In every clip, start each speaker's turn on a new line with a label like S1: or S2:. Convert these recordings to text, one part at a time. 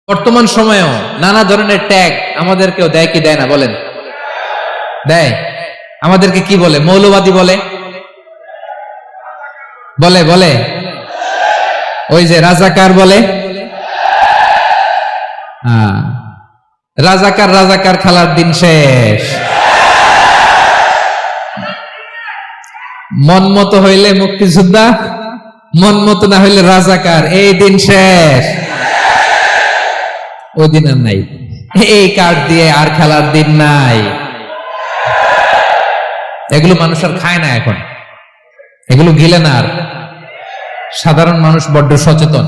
S1: বর্তমান সময়েও নানা ধরনের ট্যাগ আমাদেরকেও দেয় কি দেয় না বলেন? দেয়। আমাদেরকে কি বলে? মৌলবাদী বলে, বলে বলে ওই যে রাজাকার বলে। রাজাকার রাজাকার খেলার দিন শেষ। মন মতো হইলে মুক্তিযোদ্ধা, মন মতো না হইলে রাজাকার, এই দিন শেষ। ওই দিন আর নাই, এই কার্ড দিয়ে আর খেলার দিন নাই। এগুলো মানুষ আর খায় না এখন, এগুলো গিলে না আর। সাধারণ মানুষ বড্ড সচেতন।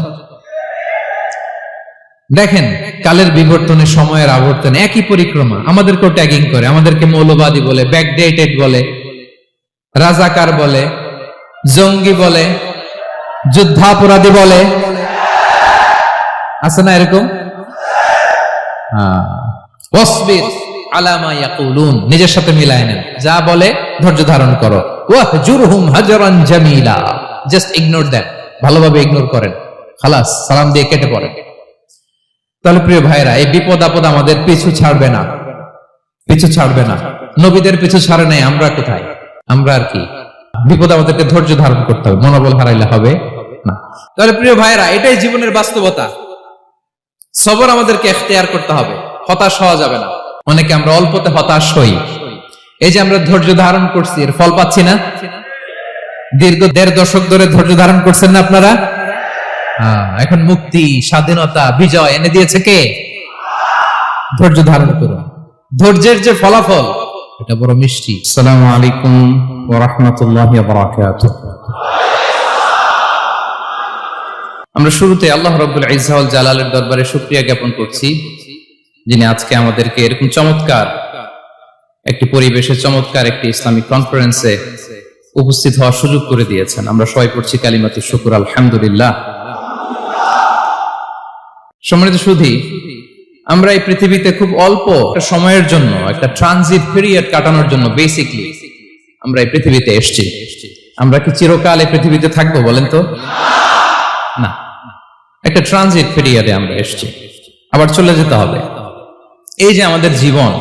S1: দেখেন কালের বিবর্তনে, সময়ের আবর্তনে একই পরিক্রমা আমাদেরকেও ট্যাগিং করে। আমাদেরকে মৌলবাদী বলে, ব্যাকডেটেড বলে, রাজাকার বলে, জঙ্গি বলে, যুদ্ধাপরাধী বলে। আছে না এরকম? ওয়াসবির আলা মা ইয়াকুলুন, নিজের সাথে মিলায় নেন, যা বলে ধৈর্য ধারণ করো। ওয়াহজুরহুম হাজরান জামিলা, জাস্ট ইগনোর দেন, ভালোভাবে ইগনোর করেন, খালাস, সালাম দিয়ে কেটে পড়েন। তাহলে প্রিয় ভাইরা, এই বিপদ আপদ আমাদের পিছু ছাড়বে না, পিছু ছাড়বে না। নবীদের পিছু ছাড়ে নাই, আমরা কোথায়? আমরা আর কি? বিপদ আমাদেরকে ধৈর্য ধারণ করতে হবে, মনোবল হারাইলে হবে না। তাহলে প্রিয় ভাইরা, এটাই জীবনের বাস্তবতা। সবর আমাদেরকে ইখতিয়ার করতে হবে, হতাশ হওয়া যাবে না। অনেকে আমরা অল্পতে হতাশ হই। এই যে আমরা ধৈর্য ধারণ করছি, এর ফল পাচ্ছি না। দীর্ঘ 1.5 দশক ধরে ধৈর্য ধারণ করছেন না আপনারা? এখন মুক্তি, স্বাধীনতা, বিজয় এনে দিয়েছে কে? ধৈর্য ধারণ করুন। ধৈর্যের যে ফলাফল, এটা বড় মিষ্টি।
S2: আসসালামু আলাইকুম ওয়া রাহমাতুল্লাহি ওয়া বারাকাতুহু।
S1: আমরা শুরুতে আল্লাহ রাব্বুল ইজ্জা ওয়াল জালালের দরবারে শুকরিয়া জ্ঞাপন করছি, যিনি আজকে আমাদেরকে এরকম চমৎকার একটি পরিবেশে, চমৎকার একটি ইসলামিক কনফারেন্সে উপস্থিত হওয়ার সুযোগ করে দিয়েছেন। আমরা সবাই পড়ছি কালিমাতুশ শুকর, আলহামদুলিল্লাহ। সম্মানিত সুধী, আমরা এই পৃথিবীতে খুব অল্প একটা সময়ের জন্য, একটা ট্রানজিট পিরিয়ড কাটানোর জন্য বেসিকলি আমরা এই পৃথিবীতে এসেছি। আমরা কি চিরকাল এই পৃথিবীতে থাকবো বলেন তো? না, একটা ট্রানজিট পিরিয়ডে আমরা এসেছি, আবার চলে যেতে হবে। এই যে আমাদের জীবন,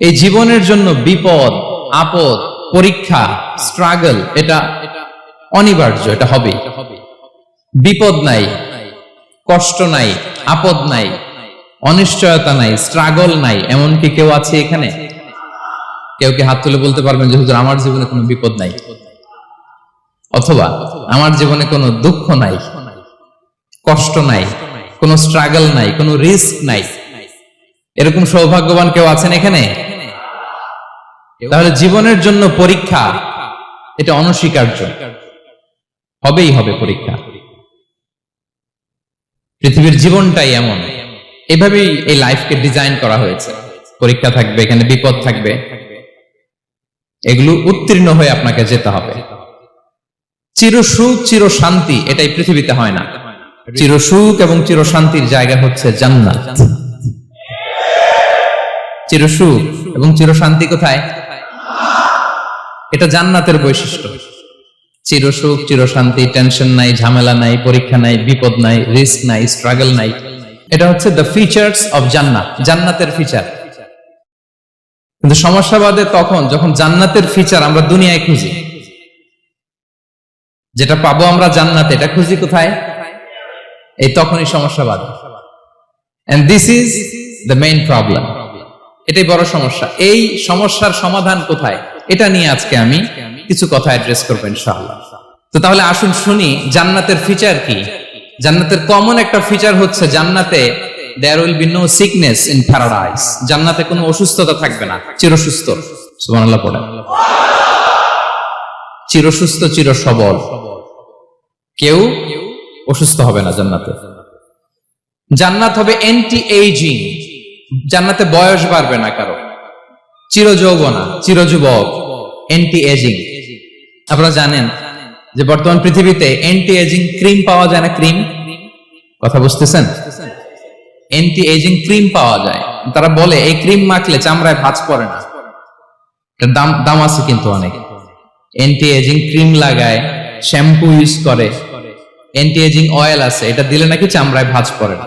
S1: এই জীবনের জন্য বিপদ আপদ, পরীক্ষা, স্ট্রাগল, এটা অনিবার্য, এটা হবে। বিপদ নাই, কষ্ট নাই, আপদ নাই, অনিশ্চয়তা নাই, স্ট্রাগল নাই, এমনকি কেউ আছে এখানে? কেউ কি হাত তুলে বলতে পারবেন যে হুজুর আমার জীবনে কোনো বিপদ নাই, অথবা আমার জীবনে কোনো দুঃখ নাই, কষ্ট নাই, কোনো স্ট্রাগল নাই, কোনো রিস্ক নাই? এরকম সৌভাগ্যবান কেউ আছেন এখানে? তাহলে জীবনের জন্য পরীক্ষা, এটা অনস্বীকার্য, হবেই হবে পরীক্ষা। পৃথিবীর জীবনটাই এমন, এভাবেই এই লাইফকে ডিজাইন করা হয়েছে। পরীক্ষা থাকবে, এখানে বিপদ থাকবে, এগুলো উত্তীর্ণ হয়ে আপনাকে যেতে হবে। চিরসুখ চির শান্তি, এটাই পৃথিবীতে হয় না। চিরসুখ এবং চিরশান্তির জায়গা হচ্ছে জান্নাত। চিরসুখ এবং চিরশান্তি কোথায়? এটা জান্নাতের বৈশিষ্ট্য। চিরসুখ চিরশান্তি, টেনশন নাই, ঝামেলা নাই, পরীক্ষা নাই, বিপদ নাই, রিস্ক নাই, স্ট্রাগল নাই, এটা হচ্ছে দ্য ফিচার্স অফ জান্নাত, জান্নাতের ফিচার। কিন্তু সমস্যা বাদে তখন যখন জান্নাতের ফিচার আমরা দুনিয়ায় খুঁজি, যেটা পাবো আমরা জান্নাতে, এটা খুঁজি কোথায়? এই তখনই সমস্যা বাদে। And this is the main problem, এটাই বড় সমস্যা। এই সমস্যার সমাধান কোথায়, এটা নিয়ে আজকে আমি কিছু কথা অ্যাড্রেস করবো ইনশাআল্লাহ। তো তাহলে আসুন শুনি জান্নাতের ফিচার কি। জান্নাতের কমন একটা ফিচার হচ্ছে জান্নাতে there will be no sickness in paradise, জান্নাতে কোনো অসুস্থতা থাকবে না, চিরসুস্থ। সুবহানাল্লাহ পড়েন। চিরসুস্থ, চির সবল, কেউ অসুস্থ হবে না জান্নাতে। জান্নাত হবে অ্যান্টি এইজিং, জান্নাতে বয়স বাড়বে না কারো, চিরযৌবনা, চিরযুবক, অ্যান্টি এজিং। আপনারা জানেন যে বর্তমান পৃথিবীতে অ্যান্টি এজিং ক্রিম পাওয়া যায় না? ক্রিম, কথা বুঝতেছেন? অ্যান্টি এজিং ক্রিম পাওয়া যায়। তারা বলে এই ক্রিম মাখলে চামড়ায় ভাঁজ পড়ে না। এটার দাম আছে কিন্তু অনেক। অ্যান্টি এজিং ক্রিম লাগায়, শ্যাম্পু ইউজ করে, অ্যান্টি এজিং অয়েল আছে, এটা দিলে নাকি চামড়ায় ভাঁজ পড়ে না।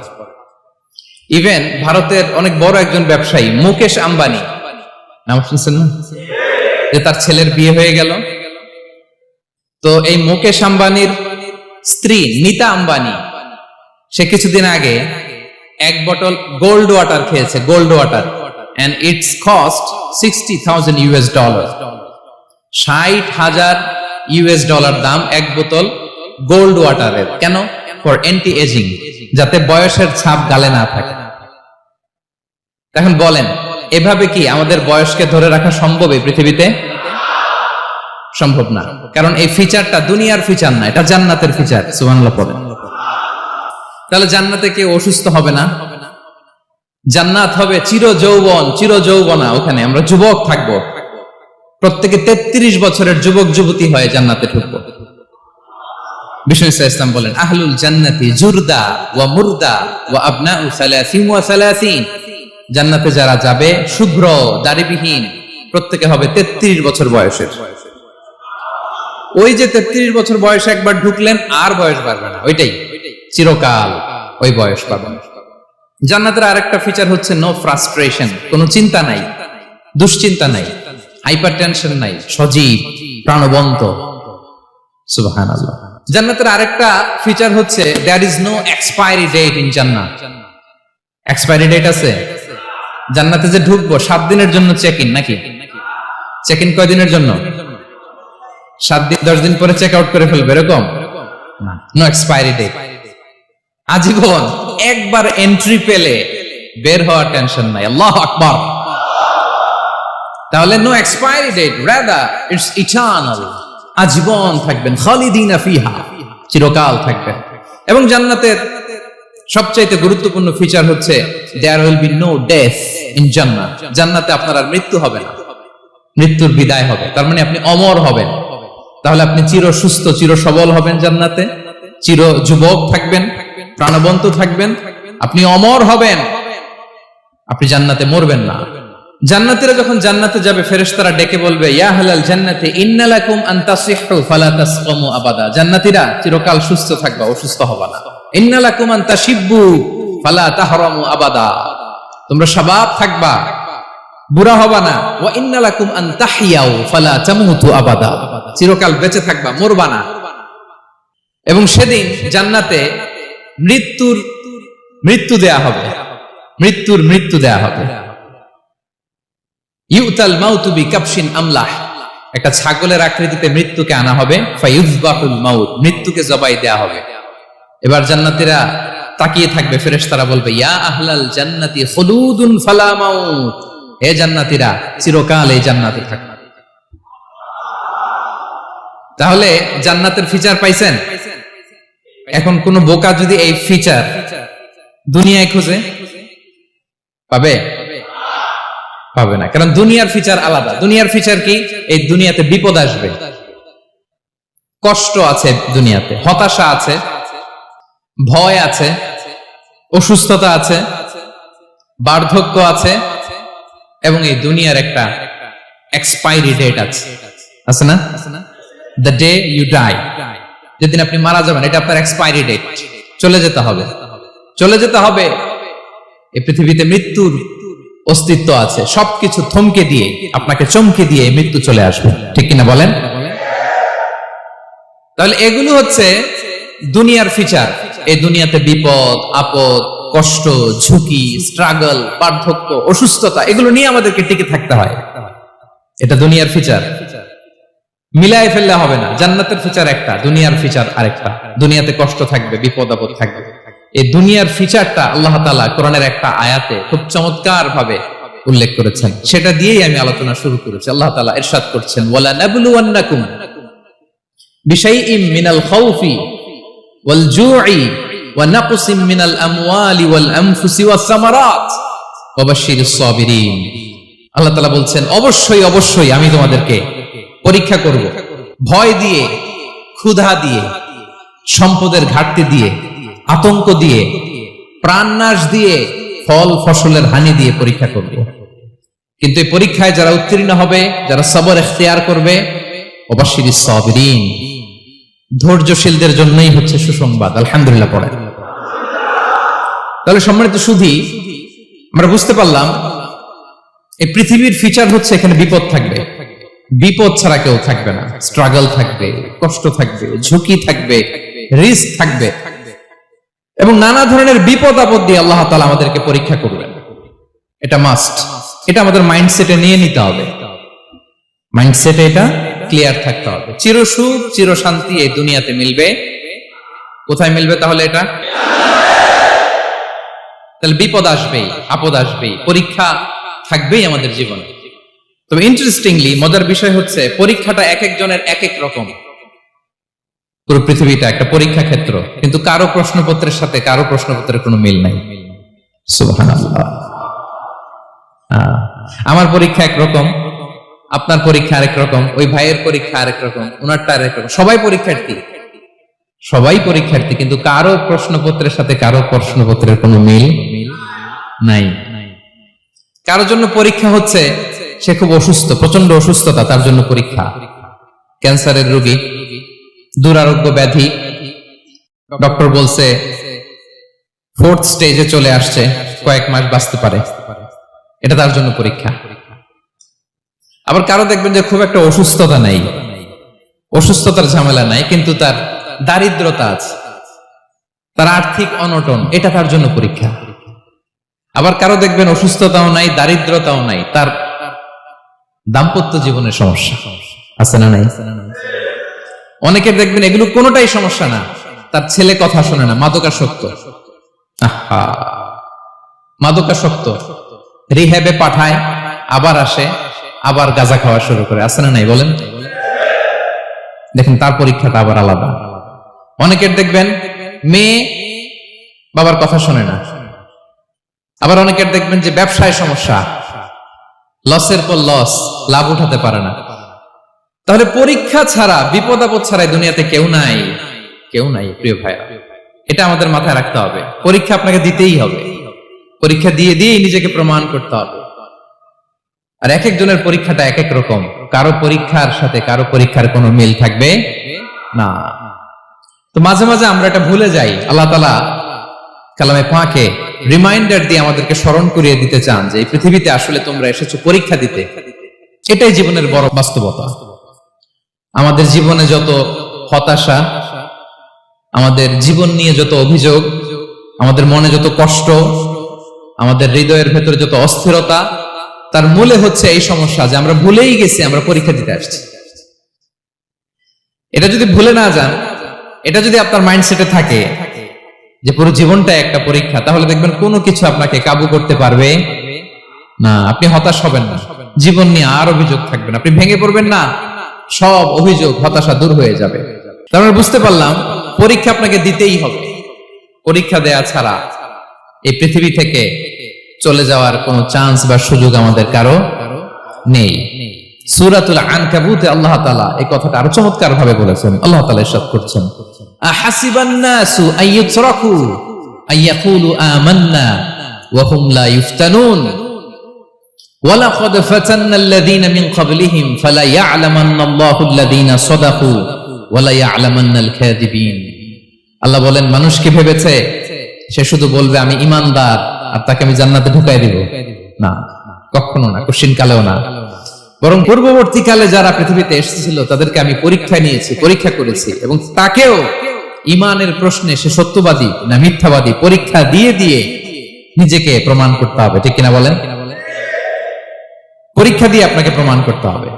S1: ইভেন ভারতের অনেক বড় একজন ব্যবসায়ী মুকেশ আম্বানি, নাম শুনছেন না, যে তার ছেলের বিয়ে হয়ে গেল। তো এই মুকেশ আম্বানির স্ত্রী নীতা আম্বানি, সে কিছুদিন আগে এক বোতল গোল্ড ওয়াটার খেয়েছে, gold water, and it's cost $60,000। $60,000 দাম এক বোতল গোল্ড ওয়াটারের। কেন? ফর অ্যান্টি এজিং, যাতে বয়সের ছাপ গালে না থাকে। এখন বলেন, এভাবে কি আমাদের বয়সকে ধরে রাখা সম্ভব এই পৃথিবীতে? সম্ভব না, কারণ এই ফিচারটা দুনিয়ার ফিচার না, এটা জান্নাতের ফিচার। সুবহানাল্লাহ পড়েন। তাহলে জান্নাতে কেউ অসুস্থ হবে না, জান্নাত হবে চির যৌবন, চির যৌবনা। ওখানে আমরা যুবক থাকবো, প্রত্যেকে 33 বছরের যুবক যুবতী হয়ে জান্নাতে ঢুকবো। বিষ্ণু ইসলাম বলেন, আহলুল জান্নাতি জুরদা ওয়া মুরদা ওয়া আবনাউ 30 ওয়া 30। জান্নাতে যারা যাবে শুভ্র দাড়িবিহীন, প্রত্যেকে হবে 33 বছর বয়সের। ওই যে 33 বছর বয়সে একবার ঢুকলেন, আর বয়স বাড়বে না, ওইটাই চিরকাল ওই বয়স পাবেন। জান্নাতের আরেকটা ফিচার হচ্ছে নো ফ্রাস্ট্রেশন, কোনো চিন্তা নাই, দুশ্চিন্তা নাই, হাইপার টেনশন নাই, সজীব প্রাণবন্ত। সুবহানাল্লাহ। জান্নাতের আরেকটা ফিচার হচ্ছে there is no expiry date in জান্নাত। এক্সপায়ারি ডেট আছে? জান্নাতে যে ঢুকবো 7 দিনের জন্য চেক ইন, নাকি? চেক ইন কয় দিনের জন্য? 7 দিন, 10 দিন পরে চেক আউট করে ফেলবে, এরকম না। নো এক্সপায়ারি ডেট, আজীবন। একবার এন্ট্রি পেলে বের হওয়ার টেনশন নাই। আল্লাহু আকবার। তাহলে no expiry date, rather it's eternal, আজীবন থাকবেন, খালিদিনা ফিহা, চিরকাল থাকবেন। এবং জান্নাতের সবচাইতে গুরুত্বপূর্ণ ফিচার হচ্ছে there will be no death in জান্নাত। জান্নাতে আপনার আর মৃত্যু হবে না, মৃত্যুর বিদায় হবে। তার মানে আপনি অমর হবেন। তাহলে আপনি চির সুস্থ, চির সবল হবেন জান্নাতে, চির যুবক থাকবেন, প্রাণবন্ত থাকবেন, আপনি অমর হবেন, আপনি জান্নাতে মরবেন না। জান্নাতীরা যখন জান্নাতে যাবে, ফেরেশতারা ডেকে বলবে, ইয়া আহলাল জান্নাতি ইন্না লাকুম আন তাসিহু ফালা তাসকামু আবাদা। জান্নাতীরা চিরকাল সুস্থ থাকবা, অসুস্থ হবা না। ইন্না লাকুম আন তাশিব্বু ফালা তাহরামু আবাদা, তোমরা শাবাব থাকবা, বুড়া হবা না। ওয়া ইন্না লাকুম আন তাহইয়াউ ফালা তামুতু আবাদা, চিরকাল বেঁচে থাকবা, মরবা না। এবং সেদিন জান্নাতে মৃত্যু দেয়া হবে, মৃত্যু দেয়া হবে। ইউতাল মাউতু বিকাবশিন আমলাহ, একটা ছাগলের আকৃতিতে মৃত্যুকে আনা হবে। ফায়ুযবাহুল মাউত, মৃত্যুকে জবাই দেয়া হবে। এবার জান্নাতীরা তাকিয়ে থাকবে, ফেরেশতারা বলবে, ইয়া আহলাল জান্নাতি খুলুদুন ফালা মাউত, হে জান্নাতীরা চিরকাল এই জান্নাতে থাকবে। তাহলে জান্নাতের ফিচার পাইছেন। এখন কোন বোকা যদি এই ফিচার দুনিয়ায় খুঁজে পাবে? পাবে না, কারণ দুনিয়ার ফিচার আলাদা। দুনিয়ার ফিচার কি? এই দুনিয়াতে বিপদ আসবে, কষ্ট আছে দুনিয়াতে, হতাশা আছে, ভয় আছে, অসুস্থতা আছে, বার্ধক্য আছে, এবং এই দুনিয়ার একটা এক্সপায়ারি ডেট আছে, আছে না? দ্য ডে ইউ ডাই, যেদিন আপনি মারা যাবেন, এটা আপনার এক্সপায়ারি ডেট, চলে যেতে হবে, চলে যেতে হবে। এই পৃথিবীতে মৃত্যুর অস্তিত্ব আছে, সবকিছু থমকে দিয়ে, আপনাকে চমকে দিয়ে মৃত্যু চলে আসবে, ঠিক কিনা বলেন? তাহলে এগুলো হচ্ছে দুনিয়ার ফিচার। এই দুনিয়াতে বিপদ আপদ, কষ্ট, ঝুঁকি, স্ট্রাগল, বার্ধক্য, অসুস্থতা, এগুলো নিয়ে আমাদেরকে টিকে থাকতে হয়। এটা দুনিয়ার ফিচার, মিলাই ফেললে হবে না। জান্নাতের ফিচার একটা, দুনিয়ার ফিচার আরেকটা। দুনিয়াতে কষ্ট থাকবে, বিপদ আপদ থাকবে। এই দুনিয়ার ফিচারটা আল্লাহ তাআলা কোরআনের একটা আয়াতে খুব চমৎকার ভাবে উল্লেখ করেছেন, সেটা দিয়েই আমি আলোচনা শুরু করেছি। আল্লাহ তাআলা ইরশাদ করছেন, ওয়ালা নাবলুওয়ান্নাকুম বিশাইইম মিনাল খাউফি ওয়াল জুই ওয়া নাকসিম মিনাল আমওয়ালি ওয়াল আনফুসি ওয়াস সামারাত ওয়া বাশশিরিস সাবিরিন। আল্লাহ তাআলা বলছেন, অবশ্যই অবশ্যই আমি তোমাদেরকে পরীক্ষা করব, ভয় দিয়ে, ক্ষুধা দিয়ে, সম্পদের ঘাটতি দিয়ে, আতঙ্ক দিয়ে, প্রাণনাশ দিয়ে, ফল ফসলের হানি দিয়ে পরীক্ষা করব। কিন্তু এই পরীক্ষায় যারা উত্তীর্ণ হবে, যারা সবর ইখতিয়ার করবে, ওয়াবাশশিরিস সাবিরিন, ধৈর্যশীলদের জন্যই হচ্ছে সুসংবাদ। আলহামদুলিল্লাহ পড়ে। তাহলে সম্মানিত সুধী, আমরা বুঝতে পারলাম এই পৃথিবীর ফিচার হচ্ছে এখানে বিপদ থাকবে, বিপদ ছাড়া কেউ থাকবে না। স্ট্রাগল থাকবে, কষ্ট থাকবে, ঝুঁকি থাকবে, রিস্ক থাকবে, এবং নানা ধরনের বিপদ আপদ দিয়ে আল্লাহ তাআলা আমাদেরকে পরীক্ষা করবেন। এটা মাস্ট, এটা আমাদের মাইন্ডসেটে নিয়ে নিতে হবে, মাইন্ডসেটে এটা ক্লিয়ার থাকতে হবে। চিরসুখ চিরশান্তি এই দুনিয়াতে মিলবে, কোথায় মিলবে তাহলে এটা? তাহলে বিপদ আসবেই, আপদ আসবেই, পরীক্ষা থাকবেই আমাদের জীবনে। তবে ইন্টারেস্টিংলি মজার বিষয় হচ্ছে পরীক্ষাটা এক একজনের এক এক রকম। পুরো পৃথিবীটা একটা পরীক্ষা ক্ষেত্র, কিন্তু কারো প্রশ্নপত্রের সাথে কারো প্রশ্নপত্রের কোনো মিল নাই। সুবহানাল্লাহ। আমার পরীক্ষা একরকম, আপনার পরীক্ষা আরেক রকম, ওই ভাইয়ের পরীক্ষা আরেক রকম, ওনারটা আরেক রকম। সবাই পরীক্ষার্থী, সবাই পরীক্ষার্থী, কিন্তু কারো প্রশ্নপত্রের সাথে কারো প্রশ্নপত্রের কোনো মিল নাই। কারোর জন্য পরীক্ষা হচ্ছে সে খুব অসুস্থ, প্রচন্ড অসুস্থতা, তার জন্য পরীক্ষা। ক্যান্সারের রোগী, দুরারোগ্য ব্যাধি, ডক্টর বলছে 4th স্টেজে চলে আসছে, কয়েক মাস বাঁচতে পারে, এটা তার জন্য পরীক্ষা। আবার কারো দেখবেন যে খুব একটা অসুস্থতা নাই, অসুস্থতার ঝামেলা নাই, কিন্তু তার দারিদ্রতা আছে, তার আর্থিক অনটন, এটা তার জন্য পরীক্ষা। আবার কারো দেখবেন অসুস্থতাও নাই, দারিদ্রতাও নাই, তার দাম্পত্য জীবনের সমস্যা আছে না নাই? অনেকের দেখবেন এগুলো কোনোটাই সমস্যা না, তার ছেলে কথা শোনে না, মাদকাসক্ত, মাদকাসক্ত, রিহ্যাবে পাঠায়, আবার আসে, আবার গাঁজা খাওয়া শুরু করে, আছে না নাই বলেন? দেখেন তার পরীক্ষাটা আবার আলাদা। অনেকের দেখবেন মেয়ে বাবার কথা শোনে না। আবার অনেকের দেখবেন যে ব্যবসায় সমস্যা, লসের পর লস, লাভ উঠাতে পারে না। তাহলে পরীক্ষা ছাড়া, বিপদ আপদ ছাড়া দুনিয়াতে কেউ নাই, কেউ নাই প্রিয় ভাইরা। এটা আমাদের মাথায় রাখতে হবে। পরীক্ষা আপনাকে দিতেই হবে, পরীক্ষা দিয়ে দিয়েই নিজেকে প্রমাণ করতে হবে। আর এক একজনের পরীক্ষাটা এক এক রকম, কারো পরীক্ষার সাথে কারো পরীক্ষার কোনো মিল থাকবে না। তো মাঝে মাঝে আমরা এটা ভুলে যাই। আল্লাহ তাআলা কালামে পাকে রিমাইন্ডার দিয়ে আমাদেরকে স্মরণ করিয়ে দিতে চান যে এই পৃথিবীতে আসলে তোমরা এসেছো পরীক্ষা দিতে। এটাই জীবনের বড় বাস্তবতা। আমাদের জীবনে যত হতাশা, আমাদের জীবন নিয়ে যত অভিযোগ, আমাদের মনে যত কষ্ট, আমাদের হৃদয়ের ভেতরে যত অস্থিরতা, তার মূলে হচ্ছে এই সমস্যা যে আমরা ভুলেই গেছি আমরা পরীক্ষা দিতে আসছি। এটা যদি ভুলে না যান, এটা যদি আপনার মাইন্ডসেটে থাকে যে পুরো জীবনটা একটা পরীক্ষা, তাহলে দেখবেন কোনো কিছু আপনাকে কাবু করতে পারবে না। আপনি হতাশ হবেন না, জীবন নিয়ে আর অভিযোগ থাকবে না, আপনি ভেঙে পড়বেন না, সব অভিযোগ হতাশা দূর হয়ে যাবে। তারপরে বুঝতে পারলাম পরীক্ষা আপনাকে দিতেই হবে। পরীক্ষা দেয়া ছাড়া এই পৃথিবী থেকে চলে যাওয়ার কোনো চান্স বা সুযোগ আমাদের কারো নেই। সূরাতুল আনকাবুতে আল্লাহ তাআলা এই কথাটা আরো চমৎকার ভাবে বলেছেন। আল্লাহ তাআলা ইরশাদ করছেন, আহাসিবান নাসু আইয়ুতরাকু আইয়াকুলু আমান্না ওয়া হুম লা ইফতানুন ওয়ালাকাদ ফাতান্নাল্লাযীনা মিন ক্বাবলিহিম ফালা ইয়া'লামান্নাল্লাহুল্লাযীনা সাদাকু ওয়া লা ইয়া'লামান্নাল কাযিবিন। আল্লাহ বলেন, মানুষ কি ভেবেছে সে শুধু বলবে আমি ঈমানদার আর তাকে আমি জান্নাতে ঢুকাই দিব? না, কখনো না, কোশ্চিন কালেও না। বরং পূর্ববর্তীকালে যারা পৃথিবীতে এসেছিল তাদেরকে আমি পরীক্ষা নিয়েছি, পরীক্ষা করেছি, এবং তাকেও ঈমানের প্রশ্নে সে সত্যবাদী না মিথ্যাবাদী পরীক্ষা দিয়ে দিয়ে নিজেকে প্রমাণ করতে হবে। ঠিক কিনা বলেন? পরীক্ষা দিয়ে আপনাকে প্রমাণ করতে হবে।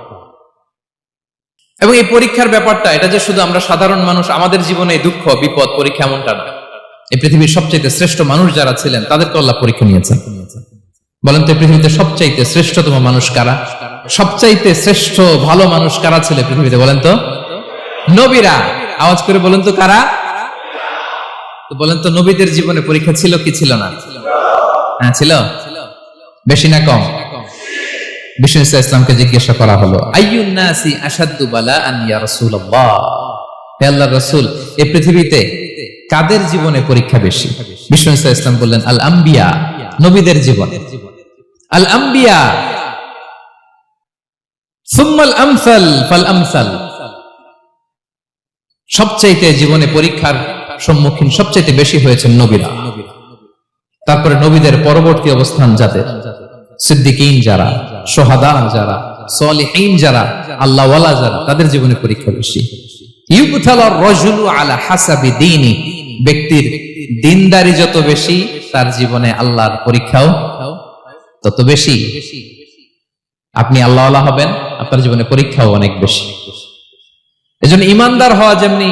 S1: এবং এই পরীক্ষার ব্যাপারটা, এটা যে শুধু আমরা সাধারণ মানুষ আমাদের জীবনে দুঃখ বিপদ পরীক্ষা এমনটা না। এই পৃথিবীর সবচেয়ে শ্রেষ্ঠ মানুষ যারা ছিলেন তাদেরকে আল্লাহ পরীক্ষা নিয়েছেন। বলেন তো পৃথিবীতে সবচাইতে শ্রেষ্ঠতম মানুষ কারা? সবচাইতে শ্রেষ্ঠ ভালো মানুষ কারা ছিল পৃথিবীতে? বলেন তো নবীরা। আওয়াজ করে বলেন তো কারা? তো বলেন তো নবীদের জীবনে পরীক্ষা ছিল কি ছিল না? হ্যাঁ ছিল। বেশি না কম? বিষ্ণু ইসলামকে জিজ্ঞাসা করা হলো, আইয়ুন নাসি আশাদ্দু বালাআন ইয়া রাসূলুল্লাহ, হে আল্লাহর রাসূল এই পৃথিবীতে কাদের জীবনে পরীক্ষা বেশি? বিষ্ণু ইসলাম বললেন, আল আম্বিয়া, নবীদের জীবন। আল আম্বিয়া সুম্মাল আমসাল ফাল আমসাল, সবচাইতে জীবনে পরীক্ষার সম্মুখীন সবচাইতে বেশি হয়েছেন নবীরা। তারপরে নবীদের পরবর্তী অবস্থান যাদের, সিদ্দিকীন যারা, সোহাদা যারা, সলিহীন যারা, আল্লাহওয়ালা যারা, তাদের জীবনে পরীক্ষা বেশি। ইউবতালার রাজুলু আলা হাসাবি দীনি, ব্যক্তির দিনদারি যত বেশি তার জীবনে আল্লাহর পরীক্ষাও তত বেশি। আপনি আল্লাহওয়ালা হবেন, আপনার জীবনে পরীক্ষাও অনেক বেশি। এজন্য ইমানদার হওয়া যেমনি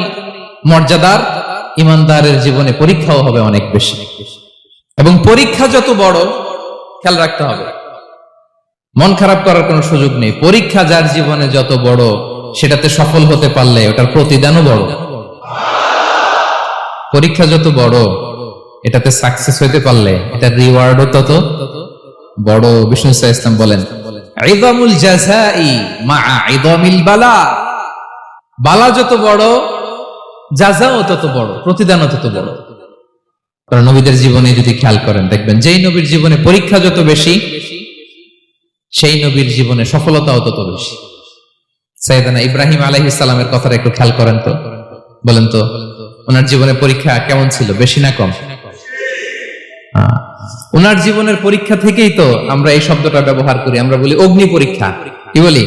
S1: মর্যাদার, ইমানদারের জীবনে পরীক্ষাও হবে অনেক বেশি। এবং পরীক্ষা যত বড়, খেয়াল রাখতে হবে, মন খারাপ করার কোনো সুযোগ নেই। পরীক্ষা যার জীবনে যত বড়, সেটাতে সফল হতে পারলে ওটার প্রতিদানও বড়। পরীক্ষা যত বড়, এটাতে সাকসেস হতে পারলে এটার রিওয়ার্ডও তত বড়। বিষ্ণু ইসলাম বলেন, ইযামুল জাযাই মা'a ইযামিল বালা, বালা যত বড়, জাযাও তত বড়, প্রতিদানও তত বড়। কারণ নবীদের জীবনে যদি খেয়াল করেন, দেখবেন যেই নবীর জীবনে পরীক্ষা যত বেশি, সেই নবীর জীবনে সফলতাও তত বেশি। সাইয়েদনা ইব্রাহিম আলাইহিস সালামের কথাটা একটু খেয়াল করেন তো, বলেন তো, ওনার জীবনে পরীক্ষা কেমন ছিল, বেশি না কম? ওনার জীবনের পরীক্ষা থেকেই তো আমরা এই শব্দটা ব্যবহার করি, আমরা বলি অগ্নি পরীক্ষা। কি বলি?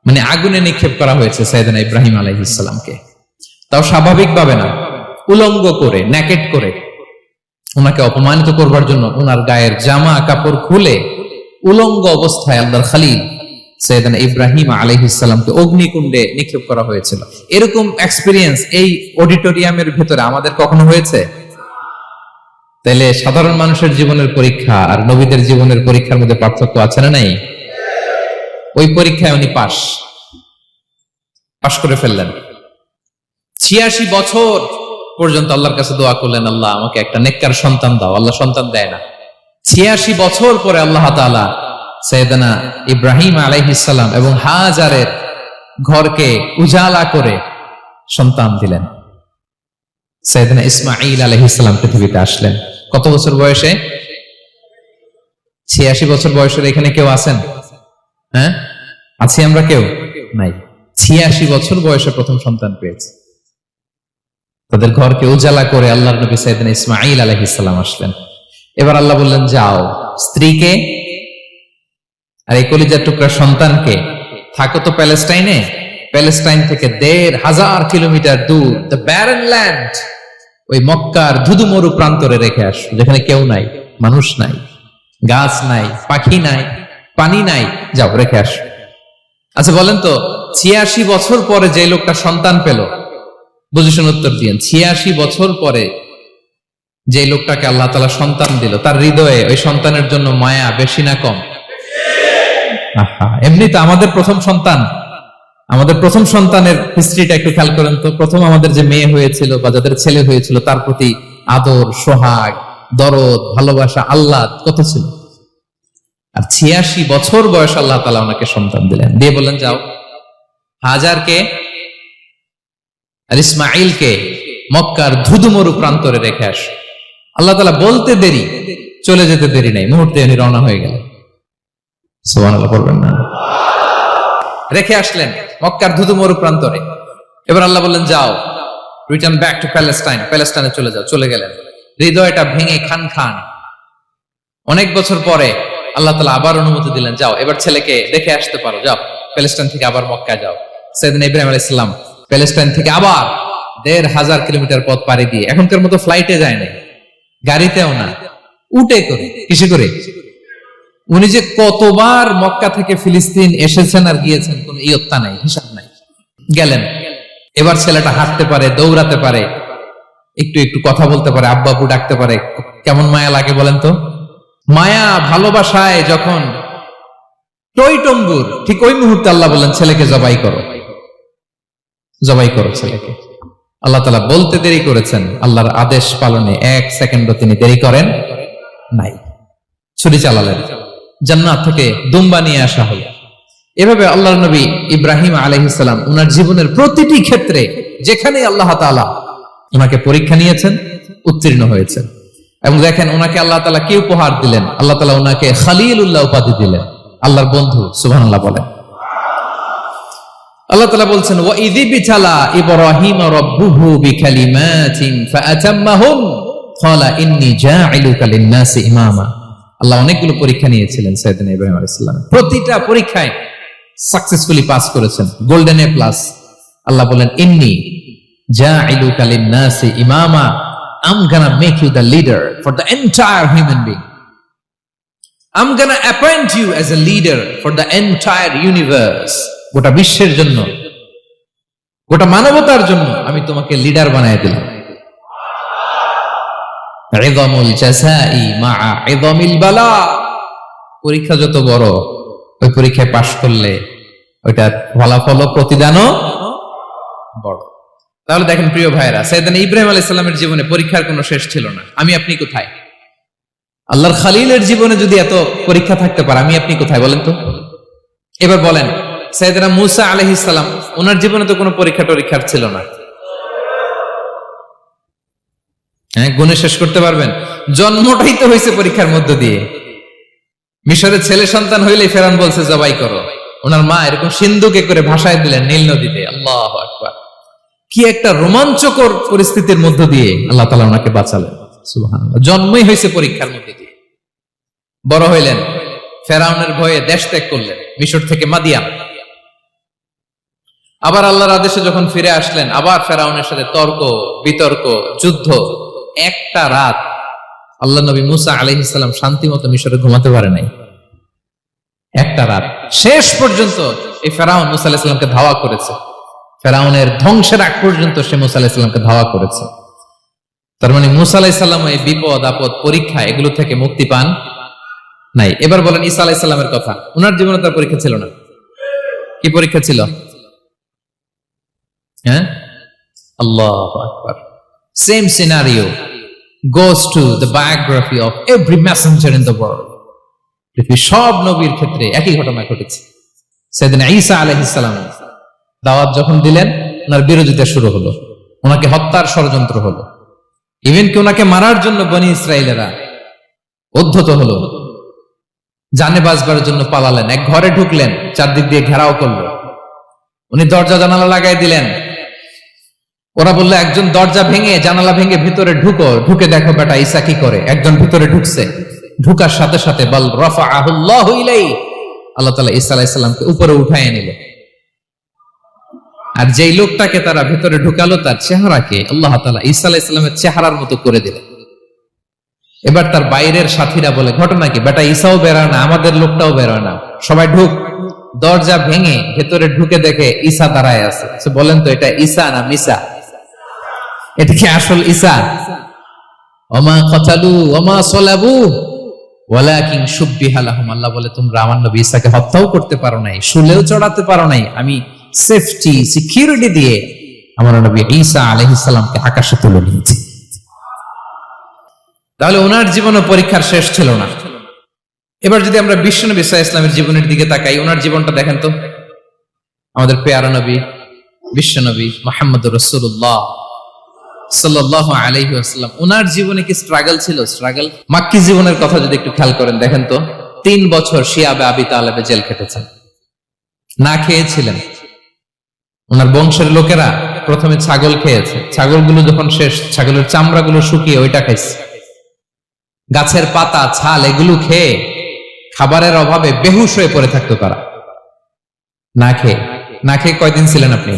S1: মানে আগুনে নিক্ষেপ করা হয়েছে সাইয়েদনা ইব্রাহিম আলাইহিস সালামকে, তাও স্বাভাবিকভাবে না, উলঙ্গ করে, নেকেট করে ওনাকে অপমানিত করবার জন্য ওনার গায়ের জামা কাপড় খুলে উলঙ্গ অবস্থায় আল্লাহর খলিল সাইয়েদনা ইব্রাহিম আলাইহিস সালামকে অগ্নিকুণ্ডে নিক্ষেপ করা হয়েছিল। এরকম এক্সপেরিয়েন্স এই অডিটোরিয়ামের ভিতরে আমাদের কখনো হয়েছে? তাহলে সাধারণ মানুষের জীবনের পরীক্ষা আর নবীদের জীবনের পরীক্ষার মধ্যে পার্থক্য আছে না নাই? ওই পরীক্ষায় উনি পাশ করে ফেললেন। 86 বছর পর্যন্ত আল্লাহর কাছে দোয়া করলেন, আল্লাহ আমাকে একটা নেককার সন্তান দাও। আল্লাহ সন্তান দেয় না। 86 বছর পরে আল্লাহ তাআলা সাইয়েদনা ইব্রাহিম আলাইহিস সালাম এবং হাজারের ঘরকে উজালা করে সন্তান দিলেন। সাইয়েদনা ইসমাঈল আলাইহিস সালাম পৃথিবীতে আসলেন কত বছর বয়সে? 86 বছর বয়সের এখানে কেউ আছেন? হ্যাঁ, আছি আমরা? কেউ নাই। 86 বছর বয়সে প্রথম সন্তান পেয়েছে। তাদের ঘরকে উজালা করে আল্লাহর নবী সাইয়েদনা ইসমাঈল আলাইহিস সালাম আসলেন। এবার আল্লাহ বললেন, যাও স্ত্রীকে আর এই কলিজার টুকরা সন্তানকে, থাকো তো প্যালেস্টাইনে, প্যালেস্টাইন থেকে ১,৫০০ কিলোমিটার দূর, দ্য ব্যারেন ল্যান্ড, ওই মক্কার ধুধুমরু প্রান্তরে রেখে আসো, যেখানে কেউ নাই, মানুষ নাই, গাছ নাই, পাখি নাই, পানি নাই, যাও রেখে আসো। আচ্ছা বলেন তো, ৮৬ বছর পরে যে লোকটা সন্তান পেল, বুঝেশুন উত্তর দিয়েন, ৮৬ বছর পরে যে লোকটাকে আল্লাহ তাআলা সন্তান দিল, তার হৃদয়ে ওই সন্তানের জন্য মায়া বেশি না কম? এমনি তো আমাদের প্রথম সন্তানের হিস্ট্রিটা একটু খেয়াল করেন তো। প্রথম আমাদের যে মেয়ে হয়েছিল বা যাদের ছেলে হয়েছিল, তার প্রতি আদর, সোহাগ, দরদ, ভালোবাসা, আহ্লাদ কত ছিল। আর ৮৬ বছর বয়স আল্লাহ তাআলা ওনাকে সন্তান দিলেন, দিয়ে বললেন, যাও হাজারকে আর ইসমাঈলকে মক্কার ধুধুমরু প্রান্তরে রেখে আস। আল্লাহ তাআলা বলতে দেরি, চলে যেতে দেরি নাই, মুহূর্তে উনি রওনা হয়ে গেলেন। সুবহানাল্লাহ বলবেন না? রেখে আসলেন মক্কার ধুধুমরু প্রান্তরে। এবার আল্লাহ বললেন, যাও রিটার্ন ব্যাক টু প্যালেস্টাইন, প্যালেস্টাইনে চলে যাও। চলে গেলেন, হৃদয়টা ভেঙে খান খান। অনেক বছর পরে আল্লাহ তাআলা আবার অনুমতি দিলেন, যাও এবার ছেলেকে দেখে আসতে পারো, যাও প্যালেস্টাইন থেকে আবার মক্কা যাও। সাইয়েদনা ইব্রাহিম আলাইহিস সালাম প্যালেস্টাইন থেকে আবার ১,৫০০ কিলোমিটার পথ পাড়ি দিয়ে, এখনকার মতো ফ্লাইটে যায় নাই, গাড়িতেও না, উটে করে, কিসে করে। উনি যে কতবার মক্কা থেকে ফিলিস্তিন এসেছেন আর গিয়েছেন, কোন ইয়ত্তা নাই, হিসাব নাই। গেলেন, এবার ছেলেটা হাঁটতে পারে, দৌড়াতে পারে, একটু একটু কথা বলতে পারে, আব্বু আব্বু ডাকতে পারে। কেমন মায়া লাগে বলেন তো? মায়া ভালোবাসায় যখন টইটম্বুর, ঠিক ওই মুহূর্তে আল্লাহ বললেন, ছেলেকে জবাই করো, জবাই করো ছেলেকে। আল্লাহ তাআলা বলতে দেরি করেছেন, আল্লাহর আদেশ পালনে 1 সেকেন্ডও তিনি দেরি করেন নাই। ছুরি চালালেন, জান্নাত থেকে দুম্বা নিয়ে আসা হলো। এভাবে আল্লাহর নবী ইব্রাহিম আলাইহিস সালাম ওনার জীবনের প্রতিটি ক্ষেত্রে যেখানে আল্লাহ তাআলা ওনাকে পরীক্ষা নিয়েছেন, উত্তীর্ণ হয়েছেন। এবং দেখেন ওনাকে আল্লাহ তাআলা কি উপহার দিলেন, আল্লাহ তাআলা ওনাকে খলিলুল্লাহ উপাধি দিলেন, আল্লাহর বন্ধু। সুবহানাল্লাহ বলেন। আল্লাহ তাআলা বলছেন, ওয়া ইযি বিতালা ইব্রাহিম রাব্বুহু বিকালিমাতিন ফাআতাম্মাহুম, ক্বালা ইন্নী জাইলুকা লিন-নাসি ইমামা। আল্লাহ অনেকগুলো পরীক্ষা নিয়েছিলেন সাইয়েদনা ইব্রাহিম আলাইহিস সালাম, প্রতিটা পরীক্ষায় সাকসেসফুলি পাস করেছেন, গোল্ডেন এ প্লাস। আল্লাহ বলেন ইন্নী জাইলুকা লিন-নাসি ইমামা, I'm gonna make you the leader for the entire human being. I'm gonna appoint you as a leader for the entire universe. গোটা বিশ্বের জন্য, গোটা মানবতার জন্য আমি তোমাকে লিডার বানায় দিলাম। ইযামুল জাযাই মা'a ইযামিল বালা। পরীক্ষা যত বড়, ওই পরীক্ষায় পাশ করলে ওইটার ফলাফল ও প্রতিদানও বড়। তাহলে দেখেন প্রিয় ভাইরা, সাইয়েদনা ইব্রাহিম আলাইহিস সালামের জীবনে পরীক্ষার কোনো শেষ ছিল না। আমি আপনি কোথায়? আল্লাহর খালিলের জীবনে যদি এত পরীক্ষা থাকতে পারে, আমি আপনি কোথায় বলেন তো? এবার বলেন, সাইয়েদনা মূসা আলাইহিস সালাম, ওনার জীবনে তো কোনো পরীক্ষা টরীক্ষার ছিল না। হ্যাঁ, গুণে শেষ করতে পারবেন? জন্মটাই তো হয়েছে পরীক্ষার মধ্য দিয়ে। মিশরের ছেলে সন্তান হইলেই ফেরাউন বলছে জবাই করো। ওনার মা এরকম সিন্ধুকে করে ভাসায় দিলেন নীল নদীতে। আল্লাহু আকবার! কি একটা রোমাঞ্চকর পরিস্থিতির মধ্য দিয়ে আল্লাহ তাআলা ওনাকে বাঁচালেন। সুবহানাল্লাহ। জন্মই হয়েছে পরীক্ষার মধ্যে দিয়ে। বড় হইলেন, ফেরাউনের ভয়ে দেশ ত্যাগ করলেন, মিশর থেকে মাদিয়ান। আবার আল্লাহর আদেশে যখন ফিরে আসলেন, আবার ফেরাউনের সাথে তর্ক বিতর্ক, যুদ্ধ। একটা রাত আল্লাহ নবী মূসা আলাইহিস সালাম শান্তি মতো মিশরে ঘুমাতে পারে নাই। একটা রাত। শেষ পর্যন্ত এই ফেরাউন মূসা আলাইহিস সালামকে ধাওয়া করেছে। ফেরাউনের ধ্বংসের আগ পর্যন্ত সে মূসা আলাইহিস সালামকে ধাওয়া করেছে। তার মানে মূসা আলাইহিস সালাম এই বিপদ আপদ পরীক্ষা এগুলো থেকে মুক্তি পান নাই। এবার বলেন ঈসা আলাইহিস সালামের কথা। ওনার জীবনে তার পরীক্ষা ছিল না? কি পরীক্ষা ছিল? হ্যাঁ, আল্লাহু আকবার। Same scenario goes to the biography of every messenger in the world. পৃথিবীর সব নবীর ক্ষেত্রে একই ঘটনা ঘটেছে। সাইয়েদনা ঈসা আলাইহিস সালাম দাওয়াত যখন দিলেন, ওনার বিরোধিতা শুরু হলো, ওনাকে হত্যার ষড়যন্ত্র হলো। ইভেন কি ওনাকে মারার জন্য বনি ইসরায়েলেরা উদ্ধত হলো, জানে বাঁচবার জন্য পালালেন। এক ঘরে ঢুকলেন, চারদিক দিয়ে ঘেরাও করলো। উনি দরজা জানালা লাগাই দিলেন। ওরা বললো একজন দরজা ভেঙে জানালা ভেঙে ভিতরে ঢুকো, ঢুকে দেখো বেটা ঈসা কি করে। একজন ভিতরে ঢুকছে, ঢুকার সাথে সাথে বল রাফাআহুল্লাহু ইলাইহি, আল্লাহ তাআলা ঈসা আলাইহিস সালামকে উপরে উঠায় নিলেন। আর যেই লোকটাকে তারা ভিতরে ঢুকালো, তার চেহারাকে আল্লাহ তাআলা ঈসা আলাইহিস সালামের চেহারার মতো করে দিলেন। এবার তার বাইরের সাথীরা বলে, ঘটনা কি বেটা? ঈসাও বেরোয় না, আমাদের লোকটাও বেরোয় না, সবাই ঢুক। দরজা ভেঙে ভেতরে ঢুকে দেখে ঈসা দাঁড়ায় আছে। বলেন তো, এটা ঈসা না মিসা? এটা কি আসল ঈসা? ওমা কাতালু ওমা সালাবু ওয়ালাকিন শুব্বিহা লাহুম। আল্লাহ বলে, তোমরা আমার নবী ঈসাকে হত্যাও করতে পারো নাই, শুলেও চড়াতে পারো নাই। আমি সেফটি সিকিউরিটি দিয়ে আমার নবী ঈসা আলাইহিস সালামকে আকাশে তুলে নিয়েছি। তাহলে ওনার জীবনে পরীক্ষার শেষ ছিল না। এবার যদি আমরা বিশ্বনবী সাল্লাল্লাহু আলাইহি ওয়াসাল্লামের জীবনের দিকে তাকাই, ওনার জীবনটা দেখেন তো। আমাদের পেয়ারা নবী বিশ্বনবী মুহাম্মদুর রাসূলুল্লাহ সাল্লাল্লাহু আলাইহি ওয়াসাল্লাম, ওনার জীবনে কি স্ট্রাগল ছিল? স্ট্রাগল। মাক্কি জীবনের কথা যদি একটু খেয়াল করেন, দেখেন তো 3 বছর শিয়াবে আবি তালেবে জেল খেটেছেন, না খেয়েছিলেন। ওনার বংশের লোকেরা প্রথমে ছাগল খেয়েছে, ছাগলগুলো যখন শেষ, ছাগলের চামড়াগুলো শুকিয়ে ওইটা খাইছে। গাছের পাতা ছাল এগুলো খেয়ে খাবারের অভাবে বেহুশ হয়ে পড়ে থাকতো তারা। না খেয়ে কয়দিন ছিলেন আপনি?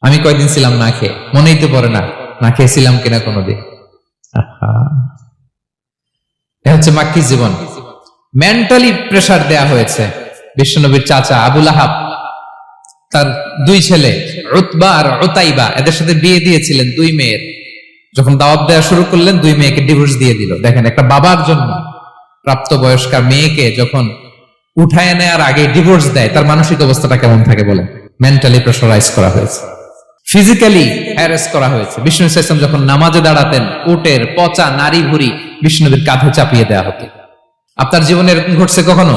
S1: আমি কয়দিন ছিলাম না খেয়ে? মনেই তো পড়ে না, না খেয়েছিলাম কিনা কোনোদিন। এটা হচ্ছে মাক্কি জীবন। মেন্টালি প্রেসার দেয়া হয়েছে। বিশ্বনবীর চাচা আবুল আহাব, তার 2 ছেলে উতবা আর উতাইবা, এদের সাথে বিয়ে দিয়েছিলেন 2 মেয়ের। যখন দাওয়াত দেওয়া শুরু করলেন, 2 মেয়েকে ডিভোর্স দিয়ে দিল। দেখেন, একটা বাবার জন্য প্রাপ্তবয়স্কা মেয়েকে যখন উঠায় নেয়ার আগে ডিভোর্স দেয়, তার মানসিক অবস্থাটা কেমন থাকে বলেন? মেন্টালি প্রেসারাইজ করা হয়েছে, ফিজিক্যালি হ্যারাস করা হয়েছে। বিষ্ণু ইসলাম যখন নামাজে দাঁড়াতেন, উটের পচা নারী ভুঁড়ি বিষ্ণুবীর কাঁধে চাপিয়ে দেওয়া হতো। আপনার জীবনে এরকম ঘটছে কখনো?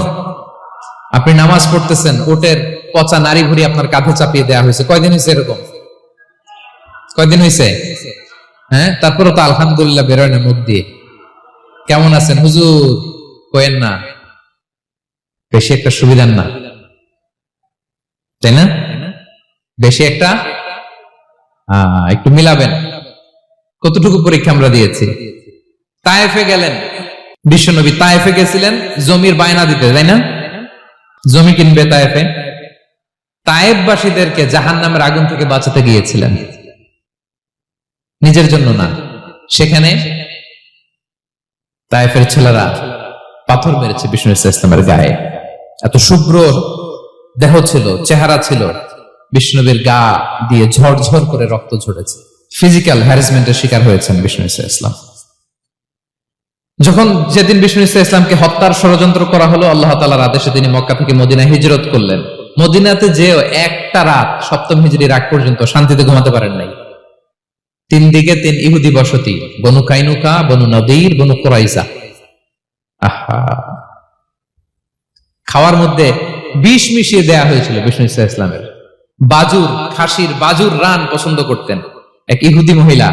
S1: আপনি নামাজ পড়তেছেন, উটের পচা নারী ভুঁড়ি আপনার কাঁধে চাপিয়ে দেওয়া হয়েছে। কয়দিন হয়েছে এরকম? কয়দিন হয়েছে? হ্যাঁ, তারপরে তো আলহামদুলিল্লাহ বেরোয় না মুখ দিয়ে। কেমন আছেন হুজুর? কয়েন না, বেশি একটা সুবিধার না, তাই না? বেশি একটা একটু মিলাবেন। কতটুকু পরীক্ষা আমরা দিয়েছি? তায়েফে গেলেন বিশ্বনবী, তায়েফে গেছিলেন জমির বায়না দিতে, তাই না? জমি কিনবে তায়েফে। তায়েফবাসীদেরকে জাহান্নামের আগুন থেকে বাঁচাতে গিয়েছিলেন, নিজের জন্য না। সেখানে তায়েফের ছেলেরা পাথর মেরেছে বিষ্ণু ইসলামের গায়ে। এত শুভ্র দেহ ছিল, চেহারা ছিল, বিষ্ণুবীর গা দিয়ে ঝরঝর করে রক্ত ঝরেছে। ফিজিক্যাল হ্যারাসমেন্টের শিকার হয়েছেন বিষ্ণু ইসলাম। যখন যেদিন বিষ্ণু ইসলামকে হত্যার ষড়যন্ত্র করা হলো, আল্লাহ তাআলার আদেশে তিনি মক্কা থেকে মদিনায় হিজরত করলেন। মদিনাতে যেও একটা রাত, সপ্তম হিজরির আগ পর্যন্ত শান্তিতে ঘুমাতে পারেন নাই। 3 দিকে 3 ইহুদি বসতি, বনু কাইনুকা, বনু নদীর, বনু কুরাইজা। আহা, খাওয়ার মধ্যে বিষ মিশিয়ে দেয়া হয়েছিল বিষ্ণু ইসলামের। বাজুর, খাসির বাজুর রান পছন্দ করতেন। এক ইহুদি মহিলা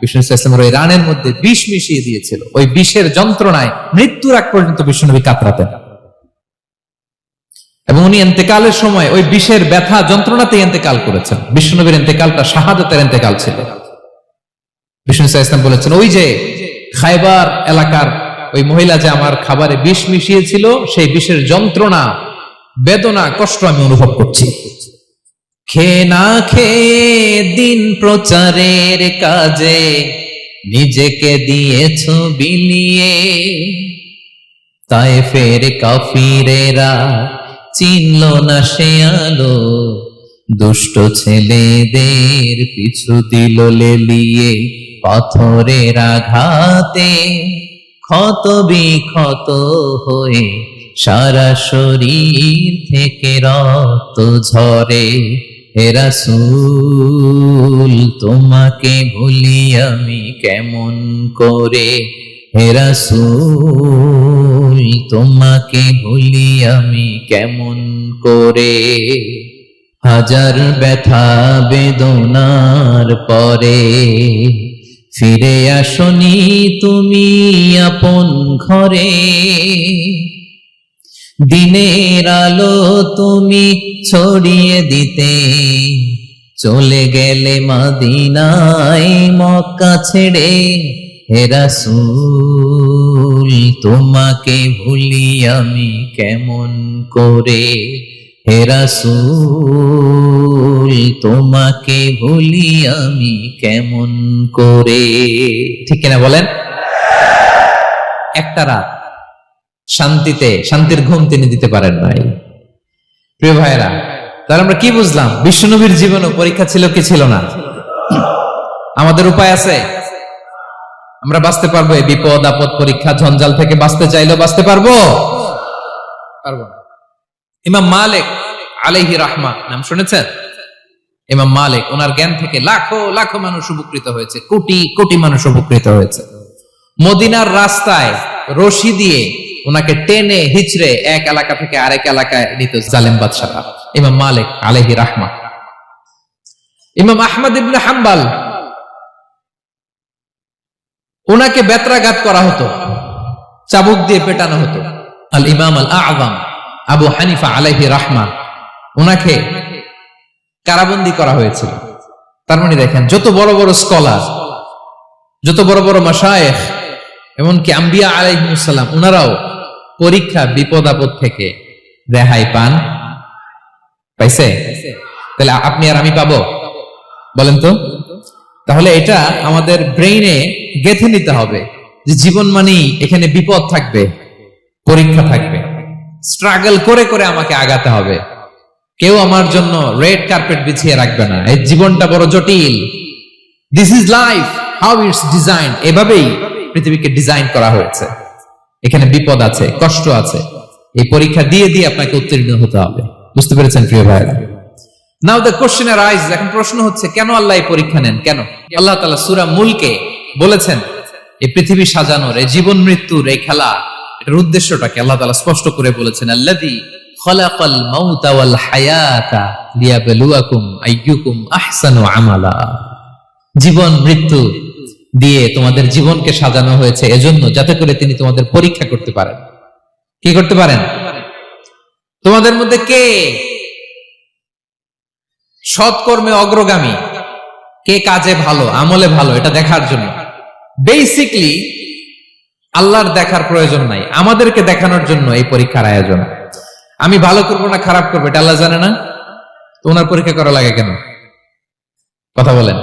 S1: বিষ্ণু ইসলামের ওই রানের মধ্যে বিষ মিশিয়ে দিয়েছিল। ওই বিষের যন্ত্রণায় মৃত্যুর আগ পর্যন্ত বিষ্ণুনবী কাতরাতেন, এবং উনি ইন্তেকালের সময় ওই বিষের ব্যথা যন্ত্রণাতে ইন্তেকাল করেছেন। বিষ্ণুনবীর ইন্তেকালটা শাহাদাতের ইন্তেকাল ছিল। বিষ্ণু ইসলাম বলেছেন, ওই যে খায়বার এলাকার ওই মহিলা যে আমার খাবারে বিষ মিশিয়েছিল, সেই বিষের যন্ত্রণা, বেদনা, কষ্ট আমি অনুভব করছি। খেয়ে না খেয়ে দিন প্রচারের কাজে নিজেকে দিয়েছ বিলিয়ে, তায়েফের কাফিরেরা চিনল না সে আলো, দুষ্ট ছেলেদের পিছু দিল লেলিয়ে, পাথরের আঘাতে ক্ষত বিক্ষত হয়ে সারা শরীর থেকে রক্ত ঝরে। হে রাসূল তোমাকে ভুলি আমি কেমন করে, হে রাসূল তোমাকে ভুলি আমি কেমন করে। হাজার ব্যথা বেদনার পরে ফিরে আসনি তুমি আপন ঘরে, দিনের আলো তুমি ছড়িয়ে দিতে চলে গেলে মদিনায় মক্কা ছেড়ে। হে রাসূল তোমাকে ভুলি আমি কেমন করে, হে রাসূল তোমাকে ভুলি আমি কেমন করে। ঠিক কিনা বলেন? একটা রাত শান্তিতে, শান্তির ঘুম তিনি দিতে পারেন নাই। প্রিয় ভাইরা, তাহলে আমরা কি বুঝলাম? বিশ্বনবীর জীবনে পরীক্ষা ছিল কি ছিল না? আমাদের উপায় আছে? আমরা বাঁচতে পারবো এই বিপদ আপদ পরীক্ষা ঝঞ্ঝাল থেকে? বাঁচতে চাইলেও বাঁচতে পারবো? পারবো না। ইমাম মালিক আলাইহি রাহমা নাম শুনেছেন? ইমাম মালিক, ওনার জ্ঞান থেকে লাখো লাখো মানুষ উপকৃত হয়েছে, কোটি কোটি মানুষ উপকৃত হয়েছে। মদিনার রাস্তায় রশি দিয়ে ওনাকে টেনে হিচড়ে এক এলাকা থেকে আরেক এলাকায় নিত জালেম বাদশাহরা। ইমাম মালিক আলাইহি রাহমা। ইমাম আহমদ ইবনে হাম্বল, ওনাকে বেত্রাঘাত করা হতো, চাবুক দিয়ে পেটানো হতো। আল ইমাম আল আযম আবু হানিফা আলাইহি রাহমা, ওনাকে কারাবন্দী করা হয়েছিল। তার মানে দেখেন, যত বড় বড় স্কলার, যত বড় বড় মাশায়েখ, এমনকি আম্বিয়া আলাইহিmus সালাম, ওনারাও পরীক্ষা বিপদ আপদ থেকে রেহাই পান। পাইছে? তাহলে আপনি আর আমি পাবো? বলেন তো। তাহলে এটা আমাদের ব্রেইনে গেঁথে নিতে হবে যে জীবন মানেই এখানে বিপদ থাকবে, পরীক্ষা থাকবে, স্ট্রাগল করে করে আমাকে আগাতে হবে। কেউ আমার জন্য রেড কার্পেট বিছিয়ে রাখবে না। এই জীবনটা বড় জটিল। This is life, how it's design. এভাবেই পৃথিবীকে ডিজাইন করা হয়েছে। এখানে বিপদ আছে, কষ্ট আছে। এই পরীক্ষা দিয়ে দিয়ে আপনাকে উত্তীর্ণ হতে হবে। বুঝতে পেরেছেন প্রিয় ভাইরা? নাও দ্য কোশ্চেন আরাইজ, এখন প্রশ্ন হচ্ছে, কেন আল্লাহ এই পরীক্ষা নেন? কেন? আল্লাহ তাআলা সূরা মুলকে বলেছেন এই পৃথিবী সাজানোর, এই জীবন মৃত্যুর এই খেলা, এটার উদ্দেশ্যটাকে আল্লাহ তাআলা স্পষ্ট করে বলেছেন। আল্লাযী খালাকাল মাউতা ওয়াল হায়াতা লিয়াবলুয়াকুম আইয়ুকুম আহসানু আমালা। জীবন মৃত্যু দিয়ে তোমাদের জীবনকে সাজানো হয়েছে এজন্য, যাতে করে তিনি তোমাদের পরীক্ষা করতে পারেন। কি করতে পারেন? তোমাদের মধ্যে কে সৎকর্মে অগ্রগামী, কে কাজে ভালো, আমলে ভালো, এটা দেখার জন্য। বেসিকলি আল্লাহর দেখার প্রয়োজন নাই, আমাদেরকে দেখানোর জন্য এই পরীক্ষার আয়োজন। আমি ভালো করবো না খারাপ করবো এটা আল্লাহ জানে না, তো ওনার পরীক্ষা করা লাগে কেন? কথা বলেন।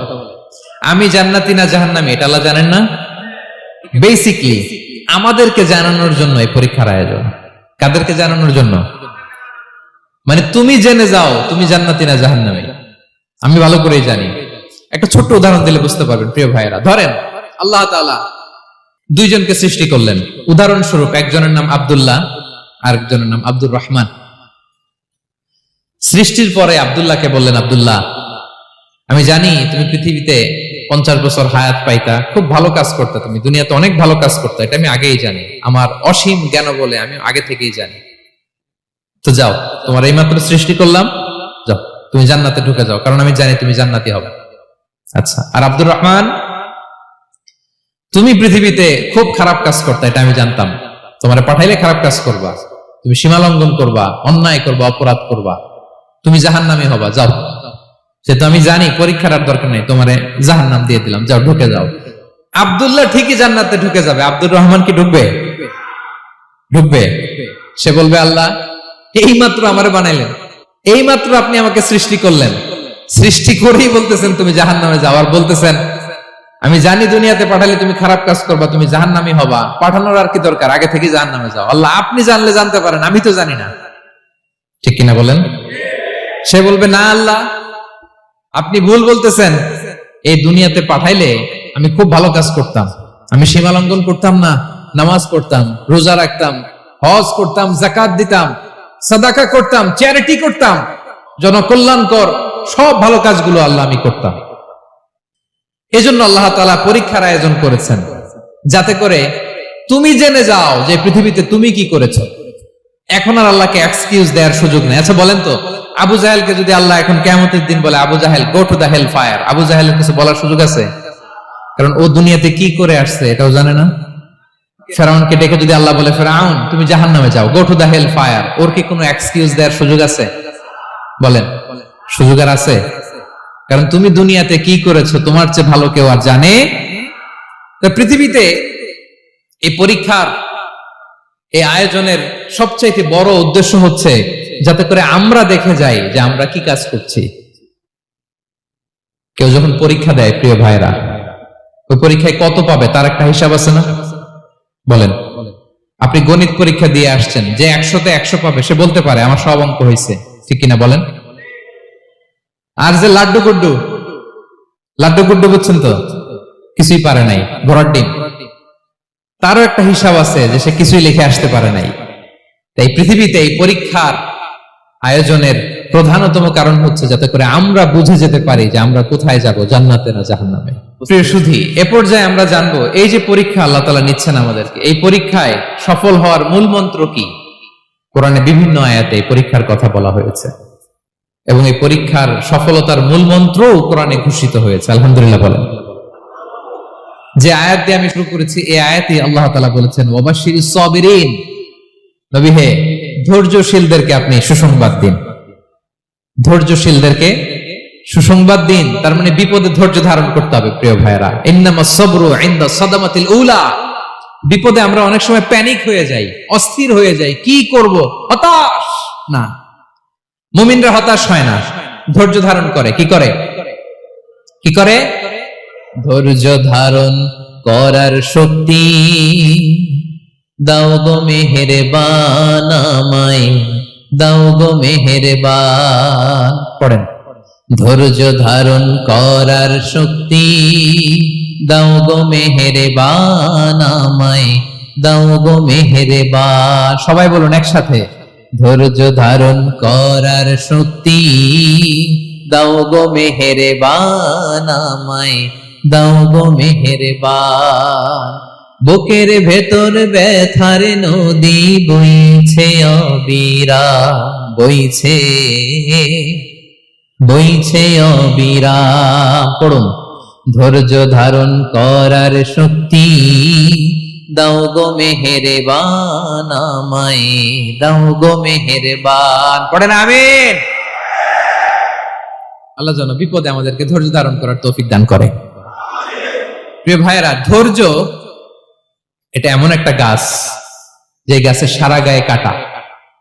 S1: আমি জান্নাতি না জাহান্নামী এটা আল্লাহ জানেন না? বেসিকলি আমাদেরকে জানানোর জন্য এই পরীক্ষার আয়োজন। কাদেরকে জানানোর জন্য? মানে তুমি জেনে যাও তুমি জান্নাতি না জাহান্নামী। আমি ভালো করেই জানি। একটা ছোট্ট উদাহরণ দিলে বুঝতে পারবেন প্রিয় ভাইয়েরা। ধরেন আল্লাহ তাআলা দুইজনকে সৃষ্টি করলেন। উদাহরণস্বরূপ একজনের নাম আব্দুল্লাহ আর একজনের নাম আব্দুর রহমান। সৃষ্টির পরে আব্দুল্লাহকে বললেন, আব্দুল্লাহ আমি জানি তুমি পৃথিবীতে 50 বছর হায়াত পাইতা, খুব ভালো কাজ করতে, তুমি দুনিয়াতে অনেক ভালো কাজ করতে, এটা আমি আগেই জানি, আমার অসীম জ্ঞান বলে আমি আগে থেকেই জানি। তো যাও, তোমার এইমাত্র সৃষ্টি করলাম, যাও তুমি জান্নাতে ঢুকে যাও, কারণ আমি জানি তুমি জান্নাতি হবে। আচ্ছা, আর আব্দুর রহমান তুমি পৃথিবীতে খুব খারাপ কাজ করতে, এটা আমি জানতাম, তোমারে পাঠাইলে খারাপ কাজ করবা, তুমি সীমা লঙ্ঘন করবা, অন্যায় করবা, অপরাধ করবা, তুমি জাহান্নামী হবা, যাও। সে তো আমি জানি, পরীক্ষার আর দরকার নেই, তোমারে জাহান্নাম দিয়ে দিলাম, যাও ঢুকে যাও। আব্দুল্লাহ ঠিকই জান্নাতে ঢুকে যাবে, আব্দুর রহমান কি ঢুকবে? ঢুকবে। সে বলবে, আল্লাহ এইমাত্র আমারে বানাইলেন, এইমাত্র আপনি আমাকে সৃষ্টি করলেন, সৃষ্টি করেই বলতেছেন তুমি জাহান্নামে যাও, আর বলতেছেন আমি জানি দুনিয়াতে পাঠালে তুমি খারাপ কাজ করবা, তুমি জাহান্নামী হবা, পাঠানোর আর কি দরকার, আগে থেকে জাহান্নামে যাও। আল্লাহ আপনি জানলে জানতে পারেন, আমি তো জানি না। ঠিক কিনা বলেন? সে বলবে, না আল্লাহ আপনি ভুল বলতেছেন, এই দুনিয়াতে পাঠাইলে আমি খুব ভালো কাজ করতাম, আমি সীমা লঙ্ঘন করতাম না, নামাজ পড়তাম, রোজা রাখতাম, হজ করতাম, যাকাত দিতাম, সাদাকা করতাম, চ্যারিটি করতাম, জনকল্যাণকর সব ভালো কাজগুলো আল্লাহ আমি করতাম। এজন্য আল্লাহ তাআলা পরীক্ষার আয়োজন করেছেন, যাতে করে তুমি জেনে যাও যে পৃথিবীতে তুমি কি করেছো। এখন আর আল্লাহকে এক্সকিউজ দেওয়ার সুযোগ নেই। আচ্ছা বলেন তো, আবু জাহেলকে যদি আল্লাহ এখন কিয়ামতের দিন বলে, Abu Jahl go to the hell fire, Abu জাহেলের কিছু বলার সুযোগ আছে? কারণ ও দুনিয়াতে কি করে আসছে এটাও জানে না। ফেরাউনকে ডেকে যদি আল্লাহ বলে, ফেরাউন তুমি জাহান্নামে যাও, গো টু দা হেল ফায়ার, ওর কি কোনো এক্সকিউজ দেওয়ার সুযোগ আছে? বলেন, সুযোগ আর আছে? কারণ তুমি দুনিয়াতে কি করেছো তোমার চেয়ে ভালো কেউ আর জানে। তো পৃথিবীতে এই পরীক্ষার এই আয়োজনের সবচাইতে বড় উদ্দেশ্য হচ্ছে যাতে করে আমরা দেখে যাই যে আমরা কি কাজ করছি। কেউ যখন পরীক্ষা দেয় প্রিয় ভাইরা, ওই পরীক্ষায় কত পাবে তার একটা হিসাব আছে না? বলেন, আপনি গণিত পরীক্ষা দিয়ে আসছেন, যে 100-তে 100 পাবে সে বলতে পারে আমার সব অঙ্ক হয়েছে, ঠিক কিনা বলেন? আর যে লাড্ডু গুড্ডু বুঝছেন তো, কিছুই পারে নাই, ঘোড়ার ডিম, তারও একটা হিসাব আছে যে সে কিছুই লিখে আসতে পারে নাই। তাই পৃথিবীতে এই পরীক্ষার আয়োজনের প্রধানতম কারণ হচ্ছে যাতে করে আমরা বুঝে যেতে পারি যে আমরা কোথায় যাব, জান্নাতে না জাহান্নামে। প্রিয় সুধী, এ পর্যায়ে আমরা জানবো এই যে পরীক্ষা আল্লাহ তাআলা নিচ্ছেন আমাদেরকে, এই পরীক্ষায় সফল হওয়ার মূল মন্ত্র কি। কোরআনে বিভিন্ন আয়াতে এই পরীক্ষার কথা বলা হয়েছে এবং এই পরীক্ষার সফলতার মূল মন্ত্রও কোরআনে ঘোষিত হয়েছে। আলহামদুলিল্লাহ বলেন। যে আয়াত দিয়ে আমি শুরু করেছি, এই আয়াতে আল্লাহ তাআলা বলেছেন, ওয়াবাশশিরিস সাবিরিন, নবী হে ধৈর্যশীলদেরকে আপনি সুসংবাদ দিন, ধৈর্যশীলদেরকে সুসংবাদ দিন। তার মানে বিপদে ধৈর্য ধারণ করতে হবে প্রিয় ভাইরা। ইন্নামাস সাবরু ইনদা সাদামাতিল উলা, বিপদে আমরা অনেক সময় প্যানিক হয়ে যাই, অস্থির হয়ে যাই, কি করব, হতাশ না। মুমিনরা হতাশ হয় না, ধৈর্য ধারণ করে। কি করে? কি করে? ধৈর্য ধারণ করার শক্তি দাও গো মেহেরবান আমায়, দাও গো মেহেরবান। পড়েন, ধৈর্য ধারণ করার শক্তি দাও গো মেহেরবান আমায়, দাও গো মেহেরবান। সবাই বলুন একসাথে, ধৈর্য ধারণ করার শক্তি দাও গো মেহেরবান আমায়, দাও গো মেহেরবান। বুকের ভেতর ব্যথার নদী বইছে অবিরাম, বইছে বইছে অবিরাম। পড়ুন, ধৈর্য ধারণ করার শক্তি দাও গো মেহেরবান আমায়, দাও গো মেহেরবান। পড়েন আমিন। আল্লাহ যেন বিপদে আমাদেরকে ধৈর্য ধারণ করার তৌফিক দান করে। প্রিয় ভাইয়েরা, ধৈর্য এটা এমন একটা গাছ যে গাছের সারা গায়ে কাটা,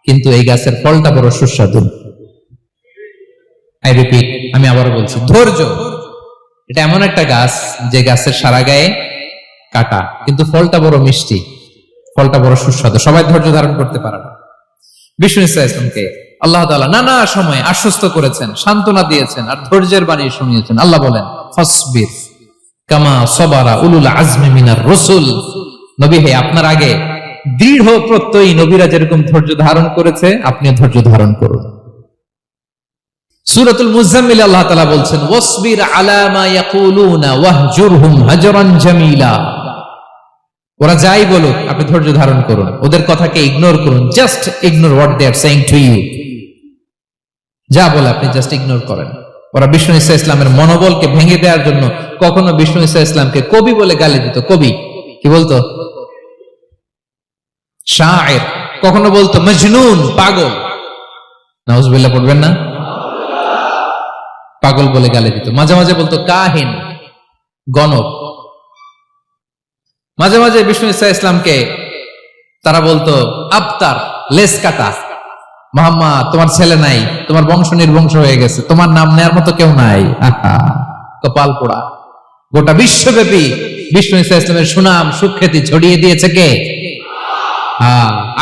S1: কিন্তু এই গাছের ফলটা বড় সুস্বাদু। আই রিপিট, আমি আবারও বলছি, ধৈর্য এটা এমন একটা গাছ যে গাছের সারা গায়ে কাটা, কিন্তু ফলটা বড় মিষ্টি, ফলটা বড় সুস্বাদু। সবাই ধৈর্য ধারণ করতে পারে না। বিষ্ণু ইসলামকে আল্লাহ তাআলা নানা সময় আশ্বস্ত করেছেন, সান্ত্বনা দিয়েছেন, আর ধৈর্যের বাণী শুনিয়েছেন। আল্লাহ বলেন, ফাসবির কামা সাবারা উলুল আজমি মিনার রাসূল। নবী হে, আপনার আগে দৃঢ় প্রত্যয়ী নবীরা যেরকম ধৈর্য ধারণ করেছে, আপনি ধৈর্য ধারণ করুন। সূরাতুল মুজাম্মিল আল্লাহ তাআলা বলছেন, ওয়াসবির আলা মা ইয়াকুলুনা ওয়াহজুরহুম হাজরান জামিলা। ওরা যাই বলুক, আপনি ধৈর্য ধারণ করুন, ওদের কথাকে ইগনোর করুন। Just ignore what they are saying to you. যা বলে আপনি জাস্ট ইগনোর করেন। ওরা বিষ্ণু ঈসা ইসলামের মনোবলকে ভেঙে দেওয়ার জন্য কখনো বিষ্ণু ঈসা ইসলামকে কবি বলে গালি দিত। কবি কি বলতো? শায়ের। কখনো বলতো মজনুন, পাগল। নাউজুবিল্লাহ পড়বেন না? পাগল বলে গালি দিত। মাঝে মাঝে বলতো কাহিন, গণক। মাঝে মাঝে বিষ্ণু ঈসা ইসলামকে তারা বলতো আবতার, লেস কাটা। মুহাম্মদ, তোমার ছেলে নাই, তোমার বংশ নির্বংশ হয়ে গেছে, তোমার নাম নেয়ার মতো কেউ নাই। আহা, কপাল পোড়া। গোটা বিশ্বব্যাপী বিষ্ণু ঈসা ইসলামের সুনাম সুখ্যাতি ছড়িয়ে দিয়েছে কে?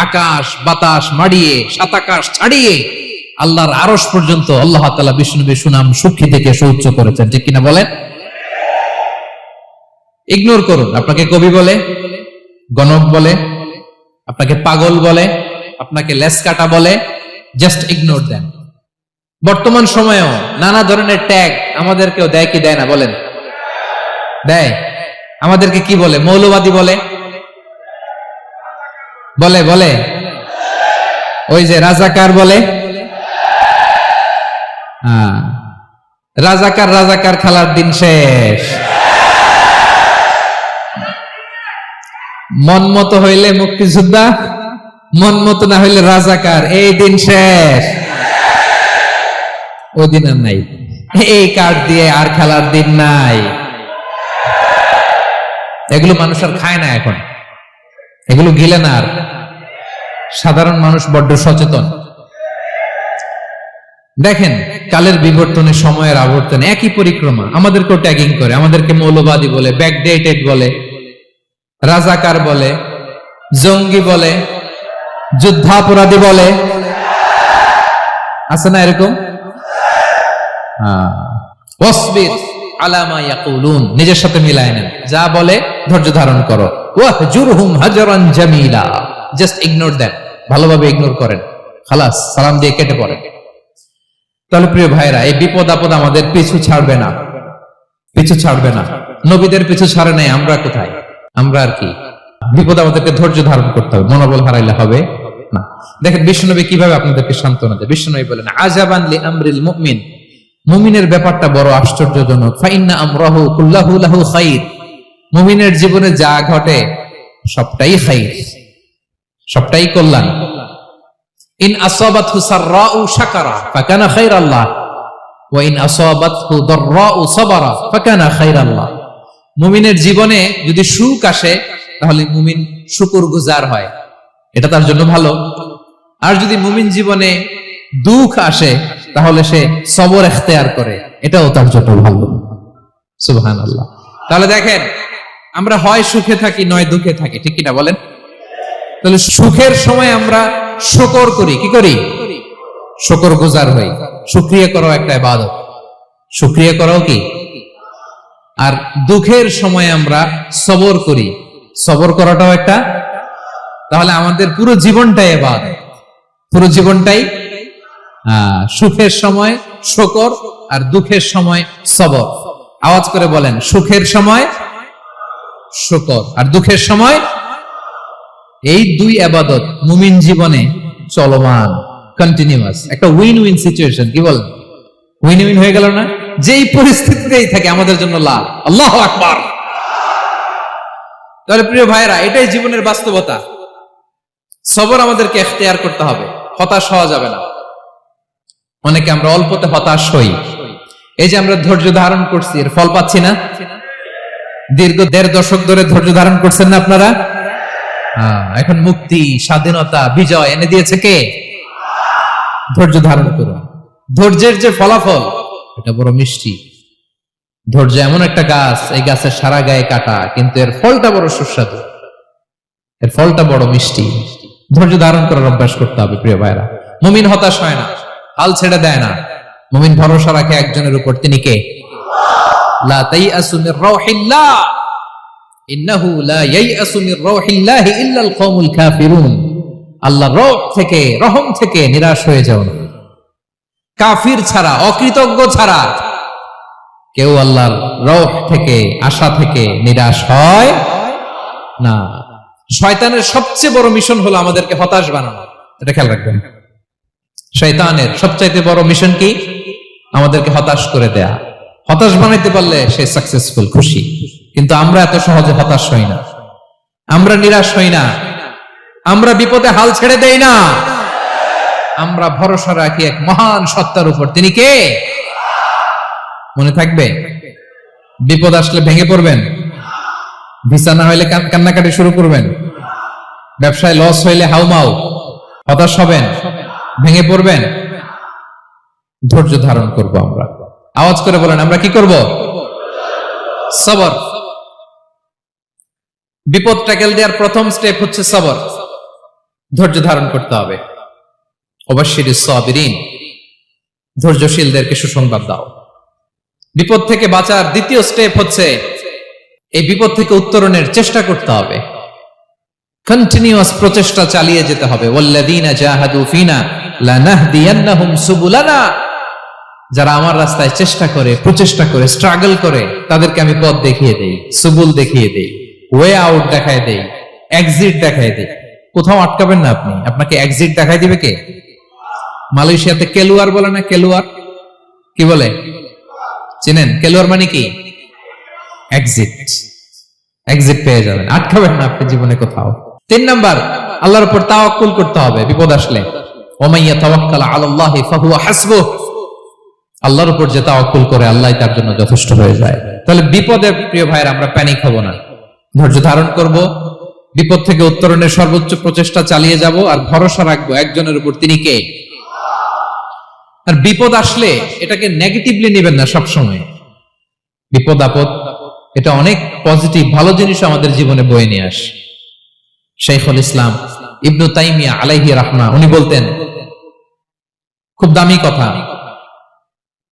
S1: আকাশ বাতাস মাড়িয়ে, সাত আকাশ ছাড়িয়ে আল্লাহর আরশ পর্যন্ত আল্লাহ তাআলা বিষ্ণু নবীর সুনাম সুখ্যাতিকে সুউচ্চ করেছেন। ঠিক কিনা বলেন? ইগনোর করুন। আপনাকে কবি বলে, গণক বলে, আপনাকে পাগল বলে, আপনাকে লেস কাটা বলে, জাস্ট ইগনোর দেন। বর্তমান সময়েও নানা ধরনের ট্যাগ আমাদেরকেও দেয় কি দেয় না বলেন? দেয়। আমাদেরকে কি বলে? মৌলবাদী বলে, বলে বলে ওই যে রাজাকার বলে। রাজাকার রাজাকার খেলার দিন শেষ। মন মতো হইলে মুক্তিযোদ্ধা, মন মতো না হইলে রাজাকার, এই দিন শেষ। ওই দিন আর নাই। এই কার্ড দিয়ে আর খেলার দিন নাই। এগুলো মানুষ আর খায় না এখন, এগুলো গিলে না আর। সাধারণ মানুষ বড্ড সচেতন। দেখেন, কালের বিবর্তনে, সময়ের আবর্তনে একই পরিক্রমা আমাদেরকেও ট্যাগিং করে। আমাদেরকে মৌলবাদী বলে, ব্যাকডেটেড বলে, রাজাকার বলে, জঙ্গি বলে, যুদ্ধাপরাধী বলে। আছে না এরকম? ওয়াসবির আলা মা ইয়াকুলুন, নিজের সাথে মিলায় নেন। যা বলে ধৈর্য ধারণ করো। ওয়াহজুরহুম হাজরান জামিলা, জাস্ট ইগনোর দেন, ভালোভাবে ইগনোর করেন, খালাস, সালাম দিয়ে কেটে পড়েন। তাহলে প্রিয় ভাইরা, এই বিপদ আপদ আমাদের পিছু ছাড়বে না, পিছু ছাড়বে না। নবীদের পিছু ছাড়ে নাই, আমরা কোথায়? আমরা আর কি? বিপদ আমাদেরকে ধৈর্য ধারণ করতে হবে, মনোবল হারাইলে হবে না। দেখেন বিশ্বনবী কিভাবে আপনাদেরকে সান্ত্বনা দেয়। বিশ্বনবী বলেন, আজাবান লি আমরিল মুমিন, মুমিনের ব্যাপারটা বড় আশ্চর্যজনক। ফাইন্না আমরাহু কুল্লাহু লাহু খাইর, মুমিনের জীবনে যা ঘটে সবটাই খাইর, সবটাই কল্যাণ। ইন আসাবাতহু সাররাউ শাকারা ফাকানা খাইরাল্লাহ ওয়া ইন আসাবাতহু দাররাউ সাবারা ফাকানা খাইরাল্লাহ। মুমিনের জীবনে যদি সুখ আসে তাহলে মুমিন শুকরগুজার হয়, এটা তার জন্য ভালো। আর যদি মুমিন জীবনে দুঃখ আসে তাহলে সে সবর ইখতিয়ার করে, এটাও তার জন্য ভালো। সুবহানাল্লাহ। তাহলে দেখেন, আমরা হয় সুখে থাকি নয় দুঃখে থাকি, ঠিক কিনা বলেন? তাহলে সুখের সময় আমরা শুকর করি, কি করি? শুকরগুজার হই। শুকরিয়া করাও একটা ইবাদত, শুকরিয়া করাও কি? আর দুঃখের সময় আমরা সবর করি, সবর করাটাও একটা। তাহলে আমাদের পুরো জীবনটাই ইবাদত, পুরো জীবনটাই। সুখের সময় শুকর আর দুঃখের সময় সবর। আওয়াজ করে বলেন, সুখের সময় শুকর আর দুঃখের সময়। এই দুই ইবাদত মুমিন জীবনে চলমান, কন্টিনিউয়াস, একটা উইন উইন সিচুয়েশন। কি বলেন? উইন উইন হয়ে গেল না? যেই পরিস্থিতিতেই থাকে আমাদের জন্য লাভ। আল্লাহু আকবার। তাহলে প্রিয় ভাইরা, এটাই জীবনের বাস্তবতা। সবর আমাদেরকে ইখতিয়ার করতে হবে, হতাশ হওয়া যাবে না। অনেকে আমরা অল্পতে হতাশ হই। এই যে আমরা ধৈর্য ধারণ করছি, এর ফল পাচ্ছি না, দীর্ঘ 1.5 দশক ধরে ধৈর্য ধারণ করছেন না আপনারা? এখন মুক্তি, স্বাধীনতা, বিজয় এনে দিয়েছে কে? ধৈর্য ধারণ করুন। ধৈর্যের যে ফলাফল, এটা বড় মিষ্টি। ধৈর্য এমন একটা গাছ, এই গাছের সারা গায়ে কাটা, কিন্তু এর ফলটা বড় সুস্বাদু, এর ফলটা বড় মিষ্টি। ধৈর্য ধারণ করার অভ্যাস করতে হবে প্রিয় ভাইরা। মুমিন হতাশ হয় না, হাল ছেড়ে দেয় না। মুমিন ভরসা রাখে একজনের উপর, তিনি কে? লা তাইয়াসু মির রাউহিল্লাহ ইন্নাহু লা ইয়াইয়াসু মির রাউহিল্লাহি ইল্লাল কওমুল কাফিরুন। আল্লাহর রহ থেকে, রহম থেকে নিরাশ হয়ে যাও না। কাফির ছাড়া, অকৃতজ্ঞ ছাড়া কেউ আল্লাহর রহ থেকে, আশা থেকে নিরাশ হয় না। শয়তানের সবচেয়ে বড় মিশন হলো আমাদেরকে হতাশ বানানো। এটা খেয়াল রাখবেন। শয়তানের সবচাইতে বড় মিশন কি? আমাদেরকে হতাশ করে দেয়া। হতাশ বানাইতে পারলে সে সাকসেসফুল, খুশি। কিন্তু আমরা এত সহজে হতাশ হই না, আমরা নিরাশ হই না, আমরা বিপদে হাল ছেড়ে দেই না। আমরা ভরসা রাখি এক মহান সত্তার উপর, তিনি কে? মনে থাকবে? বিপদ আসলে ভেঙে পড়বেন, ভিসা না হইলে কান্নাকাটি শুরু করবেন, ব্যবসায় লস হইলে হাউমাউ, হতাশ হবেন, ভেঙে পড়বেন। ধৈর্য ধারণ করব আমরা। আওয়াজ করে বলেন, আমরা কি করব? সবর। বিপদ ট্যাকেল দেওয়ার প্রথম স্টেপ হচ্ছে সবর। ধৈর্য ধারণ করতে হবে। অবশ্যই সাবিরিন, ধৈর্যশীলদেরকে সুসংবাদ দাও। বিপদ থেকে বাঁচার দ্বিতীয় স্টেপ হচ্ছে এই বিপদ থেকে উত্তরণের চেষ্টা করতে হবে। কন্টিনিউয়াস প্রচেষ্টা চালিয়ে যেতে হবে। ওয়াল্লাযীনা জাহাদু ফিনা লানাহদিয়ান্নাহুম সুবুলানা। যারা আমার রাস্তায় চেষ্টা করে, প্রচেষ্টা করে, স্ট্রাগল করে, তাদেরকে আমি পথ দেখিয়ে দেই, সুবুল দেখিয়ে দেই, ওয়ে আউট দেখায় দেই, এক্সিট দেখায় দেই। কোথাও আটকাবেন না আপনি, আপনাকে এক্সিট দেখাই দিবে কে? মালয়েশিয়াতে কেলুয়ার বলে না? কেলুয়ার কি বলে চিনেন? কেলুয়ার মানে কি? এক্সিট। এক্সিট পেয়ে যাবেন, আটকাবেন না আপনি জীবনে কোথাও। 3 নাম্বার, আল্লাহর উপর তাওয়াক্কুল করতে হবে বিপদ আসলে। ওমাইয়া তাওয়াক্কাল আলাল্লাহি ফাহুয়া হাসবুহ। আল্লাহর উপর যে তাওয়াক্কুল করে, আল্লাহ তার জন্য যথেষ্ট হয়ে যায়। তাহলে বিপদে প্রিয় ভাইরা আমরা প্যানিক হব না, ধৈর্য ধারণ করব, বিপদ থেকে উত্তরণের সর্বোচ্চ প্রচেষ্টা চালিয়ে যাব, আর ভরসা রাখবো একজনের উপর, তিনি কে? আর বিপদ আসলে এটাকে নেগেটিভলি নেবেন না সবসময়। বিপদ আপদ এটা অনেক পজিটিভ, ভালো জিনিস আমাদের জীবনে বয়ে নিয়ে আসে। শাইখুল ইসলাম ইবনু তাইমিয়া আলাইহি রাহমা, উনি বলতেন, খুব দামি কথা,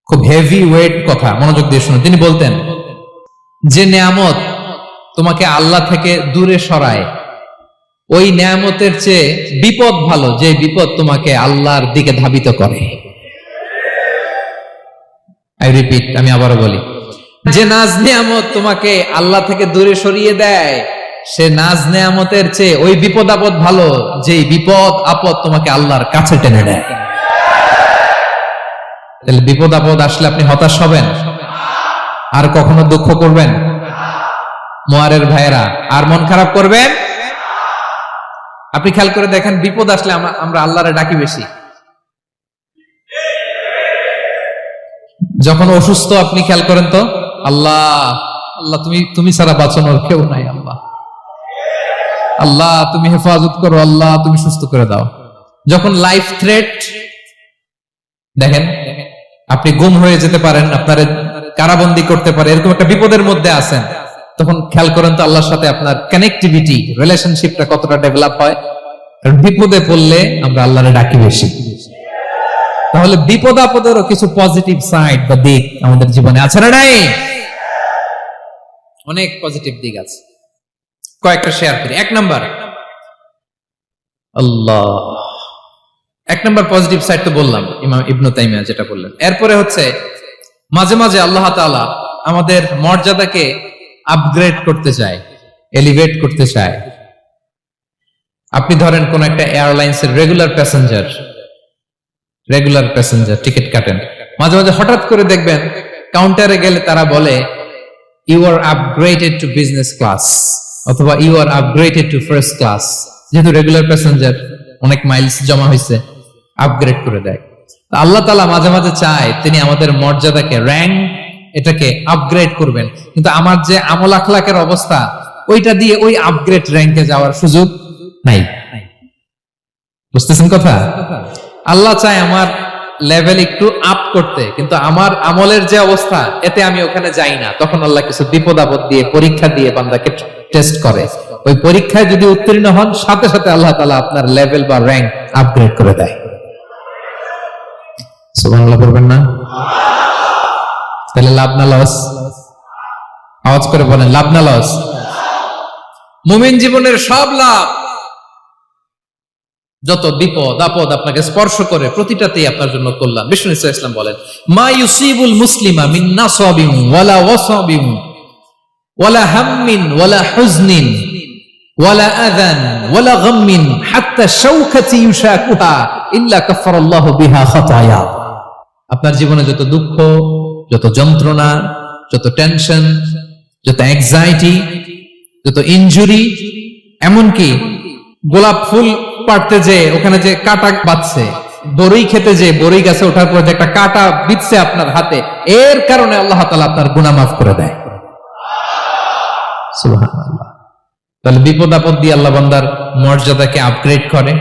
S1: খুব হেভি ওয়েট কথা, মনোযোগ দিয়ে শুনুন। তিনি বলতেন, যে নেয়ামত তোমাকে আল্লাহ থেকে দূরে সরায়, ওই নেয়ামতের চেয়ে বিপদ ভালো, যে বিপদ তোমাকে আল্লাহর দিকে ধাবিত করে। আই রিপিট, আমি আবারও বলি, যে নাজ নেয়ামত তোমাকে আল্লাহ থেকে দূরে সরিয়ে দেয়, সে নাজ নেয়ামতের চেয়ে ওই বিপদ আপদ ভালো, যে বিপদ আপদ তোমাকে আল্লাহর কাছে টেনে দেয়। তাহলে বিপদ আপদ আসলে আপনি হতাশ হবেন? আর কখনো দুঃখ করবেন? মোয়ারের ভাইয়েরা, আর মন খারাপ করবেন? আপনি খেয়াল করে দেখেন, বিপদ আসলে আমরা আল্লাহরে ডাকি বেশি। যখন অসুস্থ আপনি খেয়াল করেন তো, আল্লাহ আল্লাহ তুমি ছাড়া বাঁচানোর কেউ নাই, আল্লাহ আল্লাহ তুমি হেফাজত করো, আল্লাহ তুমি সুস্থ করে দাও। যখন লাইফ থ্রেট, দেখেন আপনি গুম হয়ে যেতে পারেন, আপনার কারাবন্দী করতে পারে, এরকম একটা বিপদের মধ্যে আছেন, তখন খেয়াল করেন তো আল্লাহর সাথে আপনার কানেক্টিভিটি, রিলেশনশিপটা কতটা ডেভেলপ হয়। কারণ বিপদে পড়লে আমরা আল্লাহরে ডাকি বেশি। তাহলে বিপদ আপদেরও কিছু পজিটিভ সাইড বা দিক আমাদের জীবনে আছে না নাই? অনেক পজিটিভ দিক আছে, কয়েকটা শেয়ার করি। 1 নাম্বার, আল্লাহ, 1 নাম্বার পজিটিভ সাইড তো বললাম, ইমাম ইবনু তাইমিয়া যেটা বললেন। এরপরে হচ্ছে মাঝে মাঝে আল্লাহ তাআলা আমাদের মর্যাদাকে আপগ্রেড করতে চায়, এলিভেট করতে চায়। আপনি ধরেন কোন একটা এয়ারলাইন্স এর রেগুলার প্যাসেঞ্জার টিকিট কাটেন, মাঝে মাঝে হঠাৎ করে দেখবেন কাউন্টারে গেলে তারা বলে, you are upgraded to business class, অথবা you are upgraded to first class. যেহেতু রেগুলার প্যাসেঞ্জার, অনেক মাইলস জমা হয়েছে, আপগ্রেড করে দেয়। আল্লাহ তাআলা মাঝে মাঝে চায় তিনি আমাদের মর্যাদাকে র্যাঙ্ক এটাকে আপগ্রেড করবেন। কিন্তু আমার যে আমল আখলাকের অবস্থা, ওইটা দিয়ে ওই আপগ্রেড র্যাঙ্কে যাওয়ার সুযোগ নাই। বুঝতেছেন কথা? আল্লাহ চায় আমার লেভেল একটু আপ করতে, কিন্তু আমার আমলের যে অবস্থা, এতে আমি ওখানে যাই না। তখন আল্লাহ কিছু বিপদ আপদ দিয়ে, পরীক্ষা দিয়ে বান্দাকে টেস্ট করে। ওই পরীক্ষায় যদি উত্তীর্ণ হন, সাথে সাথে আল্লাহ তাআলা আপনার লেভেল বা র্যাঙ্ক আপগ্রেড করে দেয়। সুবহানাল্লাহ পড়বেন না? তাহলে লাভ না লস? আওয়াজ করে বলেন, লাভ না লস? মুমিন জীবনের সব লাভ। যত বিপদ আপদ আপনাকে স্পর্শ করে, প্রতিটাতেই আপনার জন্য কল্যাণ। বিষ্ণু ইসলাম বলেন, মা ইউসিবুল মুসলিমা মিন নাসাবিন ওয়ালা ওয়াসাবিন ওয়ালা হাম্মিন ওয়ালা হুজনিন ওয়ালা আযান ওয়ালা গাম্মিন হাত্তা শাওকাতি ইউশাকুহা ইল্লা কাফারাল্লাহু বিহা খাতায়া। আপনার জীবনে যত দুঃখ, যত যন্ত্রণা, যত টেনশন, যত অ্যাংজাইটি, যত ইনজুরি, এমনকি গোলাপ ফুল পাড়তে যে ওখানে যে কাটা বাঁধছে, বড়ই খেতে যে বড়ই গাছে ওঠার পর যে একটা কাটা বিঁধছে আপনার হাতে, এর কারণে আল্লাহ তাআলা আপনার গুনাহ মাফ করে দেয়। সুবহানাল্লাহ। তাহলে বিপদ আপদ দিয়ে আল্লাহ বান্দার মর্যাদাকে আপগ্রেড করে।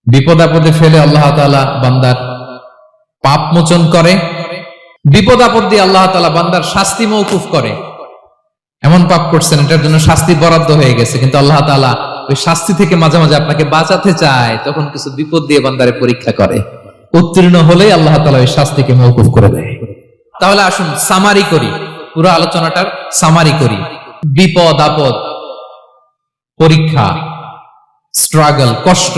S1: বিপদ আপদে ফেলে আল্লাহ তাআলা বান্দার পাপ মোচন করে। বিপদ আপদ দিয়ে আল্লাহ তাআলা বান্দার শাস্তি মওকুফ করে। এমন পাপ করছেন, এটার জন্য শাস্তি বরাদ্দ হয়ে গেছে, কিন্তু আল্লাহ তাআলা ওই শাস্তি থেকে মাঝে মাঝে আপনাকে বাঁচাতে চায়, তখন কিছু বিপদ দিয়ে বান্দারে পরীক্ষা করে। উত্তীর্ণ হলেই আল্লাহ তাআলা ওই শাস্তিকে মওকুফ করে দেয়। তাহলে আসুন সামারি করি, পুরো আলোচনাটার সামারি করি। বিপদ আপদ, পরীক্ষা, স্ট্রাগল, কষ্ট,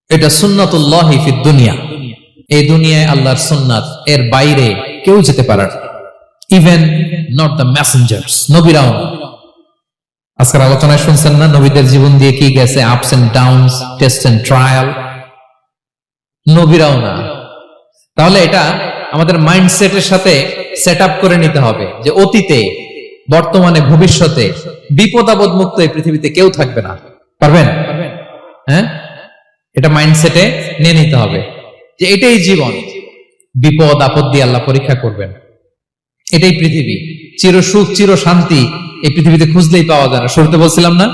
S1: এটা সুন্নাতুল্লাহি ফিদ দুনিয়া। এই দুনিয়ায় আল্লাহর সুন্নাত, এর বাইরে কেউ যেতে পারে না। ইভেন নট দ্য মেসেঞ্জার্স, নবীরাও না। আজকের আলোচনায় শুনছেন না নবীদের জীবন দিয়ে কি গেছে, ups and downs, test and trial. নবীরাও না। তাহলে এটা আমাদের মাইন্ডসেটের সাথে সেট আপ করে নিতে হবে যে অতীতে, বর্তমানে, ভবিষ্যতে বিপদ আপদ মুক্ত এই পৃথিবীতে কেউ থাকবে না। পারবেন? হ্যাঁ, এটা মাইন্ডসেটে নিয়ে নিতে হবে যে এটাই জীবন। বিপদ আপদ দিয়ে আল্লাহ পরীক্ষা করবেন। এটাই পৃথিবী। চির সুখ, চির শান্তি এই পৃথিবীতে খুঁজলেই পাওয়া যায় না। শুরুতে বলছিলাম না,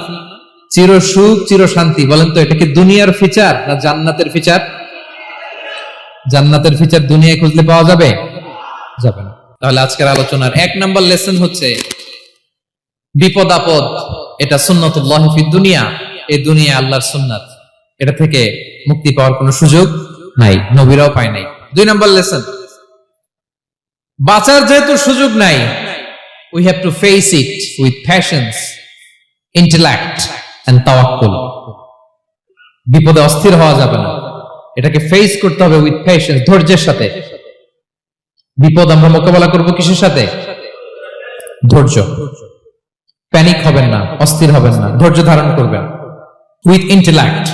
S1: চির সুখ, চির শান্তি। বলেন তো, এটা কি দুনিয়ার ফিচার না জান্নাতের ফিচার? জান্নাতের ফিচার দুনিয়ায় খুঁজলে পাওয়া যাবে? যাবে না। তাহলে আজকের আলোচনার 1 নম্বর লেসন হচ্ছে, বিপদ আপদ এটা সুন্নাতুল্লাহি ফিদ দুনিয়া। এই দুনিয়া আল্লাহর সুন্নাত, এটা থেকে মুক্তি পাওয়ার কোনো সুযোগ নাই, নবীরাও পায় নাই। 2 নম্বর লেসন, বাঁচার যেহেতু সুযোগ নাই, we have to face it with patience, intellect and tawakkul. বিপদে অস্থির হওয়া যাবে না, এটাকে ফেস করতে হবে উইথ পেশেন্স, ধৈর্যের সাথে। বিপদ আমরা মোকাবেলা করব কিসের সাথে? ধৈর্য। প্যানিক হবেন না, অস্থির হবেন না, ধৈর্য ধারণ করবেন। উইথ ইন্টেলেক্ট,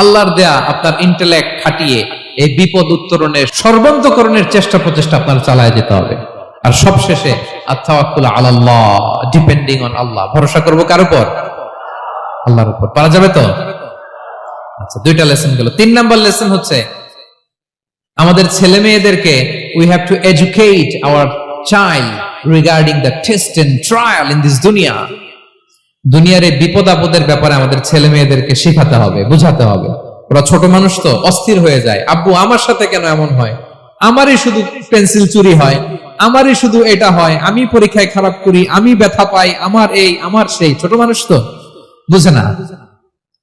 S1: আল্লাহর দেয়া আপনার ইন্টেলেক্ট খাটিয়ে এই বিপদ উত্তরণের সর্বান্তকরণের চেষ্টা প্রচেষ্টা আপনার চালায় যেতে হবে। আর সবশেষে আত-তাওয়াক্কুল আলাল্লাহ, ডিপেন্ডিং অন আল্লাহ, ভরসা করব কার উপর? আল্লাহর উপর। পারা যাবে তো? আচ্ছা, 2টা লেসন গেল। 3 নাম্বার লেসন হচ্ছে, আমাদের ছেলে মেয়েদেরকে we have to educate our child regarding the test and trial in this dunya. দুনিয়ার এই বিপদ আপদের ব্যাপারে আমাদের ছেলে মেয়েদেরকে শেখাতে হবে, বুঝাতে হবে। ওরা ছোট মানুষ তো অস্থির হয়ে যায়, আব্বু আমার সাথে কেন এমন হয়, আমারই শুধু পেন্সিল চুরি হয়, আমারই শুধু এটা হয়, আমি পরীক্ষায় খারাপ করি, আমি ব্যথা পাই, আমার এই আমার সেই। ছোট মানুষ তো বুঝে না।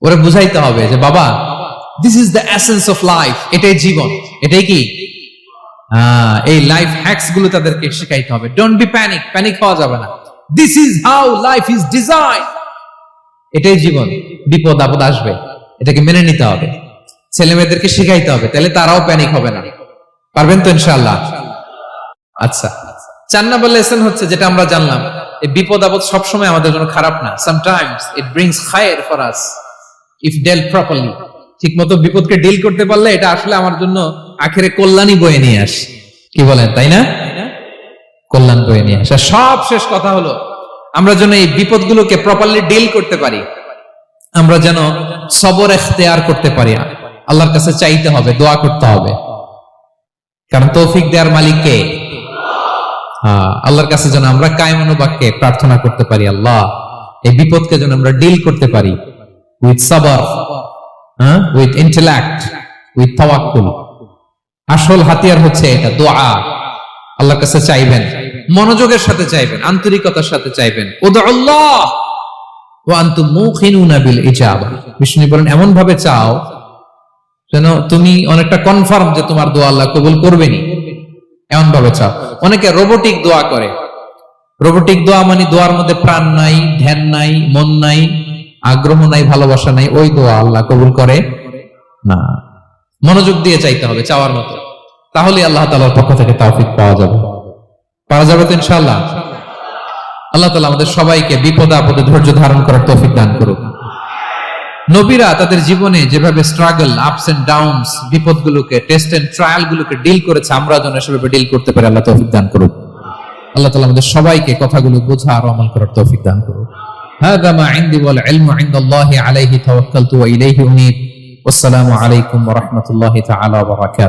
S1: ওরা বুঝাইতে হবে যে বাবা, this is the essence of life, এটাই জীবন। এটাই কি? এই লাইফ হ্যাকস গুলো তাদেরকে শেখাইতে হবে। ডোন্ট বি প্যানিক, প্যানিক হওয়া যাবে না। This is how life is design, এটাই জীবন। বিপদ আপদ আসবে, এটাকে মেনে নিতে হবে, ছেলে মেয়েদেরকে শেখাইতে হবে, তাহলে তারাও প্যানিক হবে না। পারবেন তো ইনশাআল্লাহ? আচ্ছা, 4 নম্বর লেসন হচ্ছে, যেটা আমরা জানলাম, এই বিপদ আপদ সবসময় আমাদের জন্য খারাপ না। সামটাইমস ইট ব্রিংস খায়ের for us if dealt properly. ঠিক মতো বিপদকে ডিল করতে পারলে এটা আসলে আমার জন্য আখেরে কল্যাণই বয়ে নিয়ে আসে। কি বলেন, তাই না? কল্যাণ বয়ে নিয়ে আসে। সব শেষ কথা হলো, আমরা যেন এই বিপদগুলোকে প্রপারলি ডিল করতে পারি, আমরা যেন সবর ইখতিয়ার করতে পারি। আল্লাহর কাছে চাইতে হবে, দোয়া করতে হবে, কারণ তৌফিক দেওয়ার মালিক কে? আল্লাহর কাছে যেন আমরা কায়মনোবাক্যে প্রার্থনা করতে পারি, আল্লাহ এই বিপদকে যেন আমরা ডিল করতে পারি উইথ সাবর, উইথ ইন্টেলেক্ট, উইথ তাওয়াক্কুল। আসল হাতিয়ার হচ্ছে এটা, দোয়া। আল্লাহর কাছে চাইবেন, মনোযোগের সাথে চাইবেন, আন্তরিকতার সাথে চাইবেন। উদউল্লাহ ওয়া আনতুম মুখিনুনা বিল ইজাবা। বিষ্ণু বলেন এমন ভাবে চাও যেন তুমি অনেকটা কনফার্ম যে তোমার দোয়া আল্লাহ কবুল করবেনই, এমন ভাবে চাও। অনেকে রোবোটিক দোয়া করে। রোবোটিক দোয়া মানে দোয়ার মধ্যে প্রাণ নাই, ধ্যান নাই, মন নাই, আগ্রহ নাই, ভালোবাসা নাই। ওই দোয়া আল্লাহ কবুল করে না। মনোযোগ দিয়ে চাইতে হবে চাওয়ার মতো, তাহলে আল্লাহ তাআলার পক্ষ থেকে তৌফিক পাওয়া যাবে। পাওয়া যাবে তো ইনশাআল্লাহ। আল্লাহ তাআলা আমাদের সবাইকে বিপদে আপদে ধৈর্য ধারণ করার তৌফিক দান করুক। নবীরা তাদের জীবনে যেভাবে স্ট্রাগল, আপস এন্ড ডাউনস, বিপদগুলোকে, টেস্ট এন্ড ট্রায়াল গুলোকে ডিল করেছে, আমরা যেন সেভাবে ডিল করতে পারি। আল্লাহ তৌফিক দান করুক। আল্লাহ তাআলা আমাদের সবাইকে কথাগুলো বোঝা আর আমল করার তৌফিক দান করুক। হাযা মা ইনদি ওয়াল ইলমু ইনদাল্লাহি আলাইহি তাওয়াক্কালতু ওয়া ইলাইহি উনীব। ওয়াসসালামু আলাইকুম ওয়া রাহমাতুল্লাহি তাআলা ওয়া বারাকাতুহু।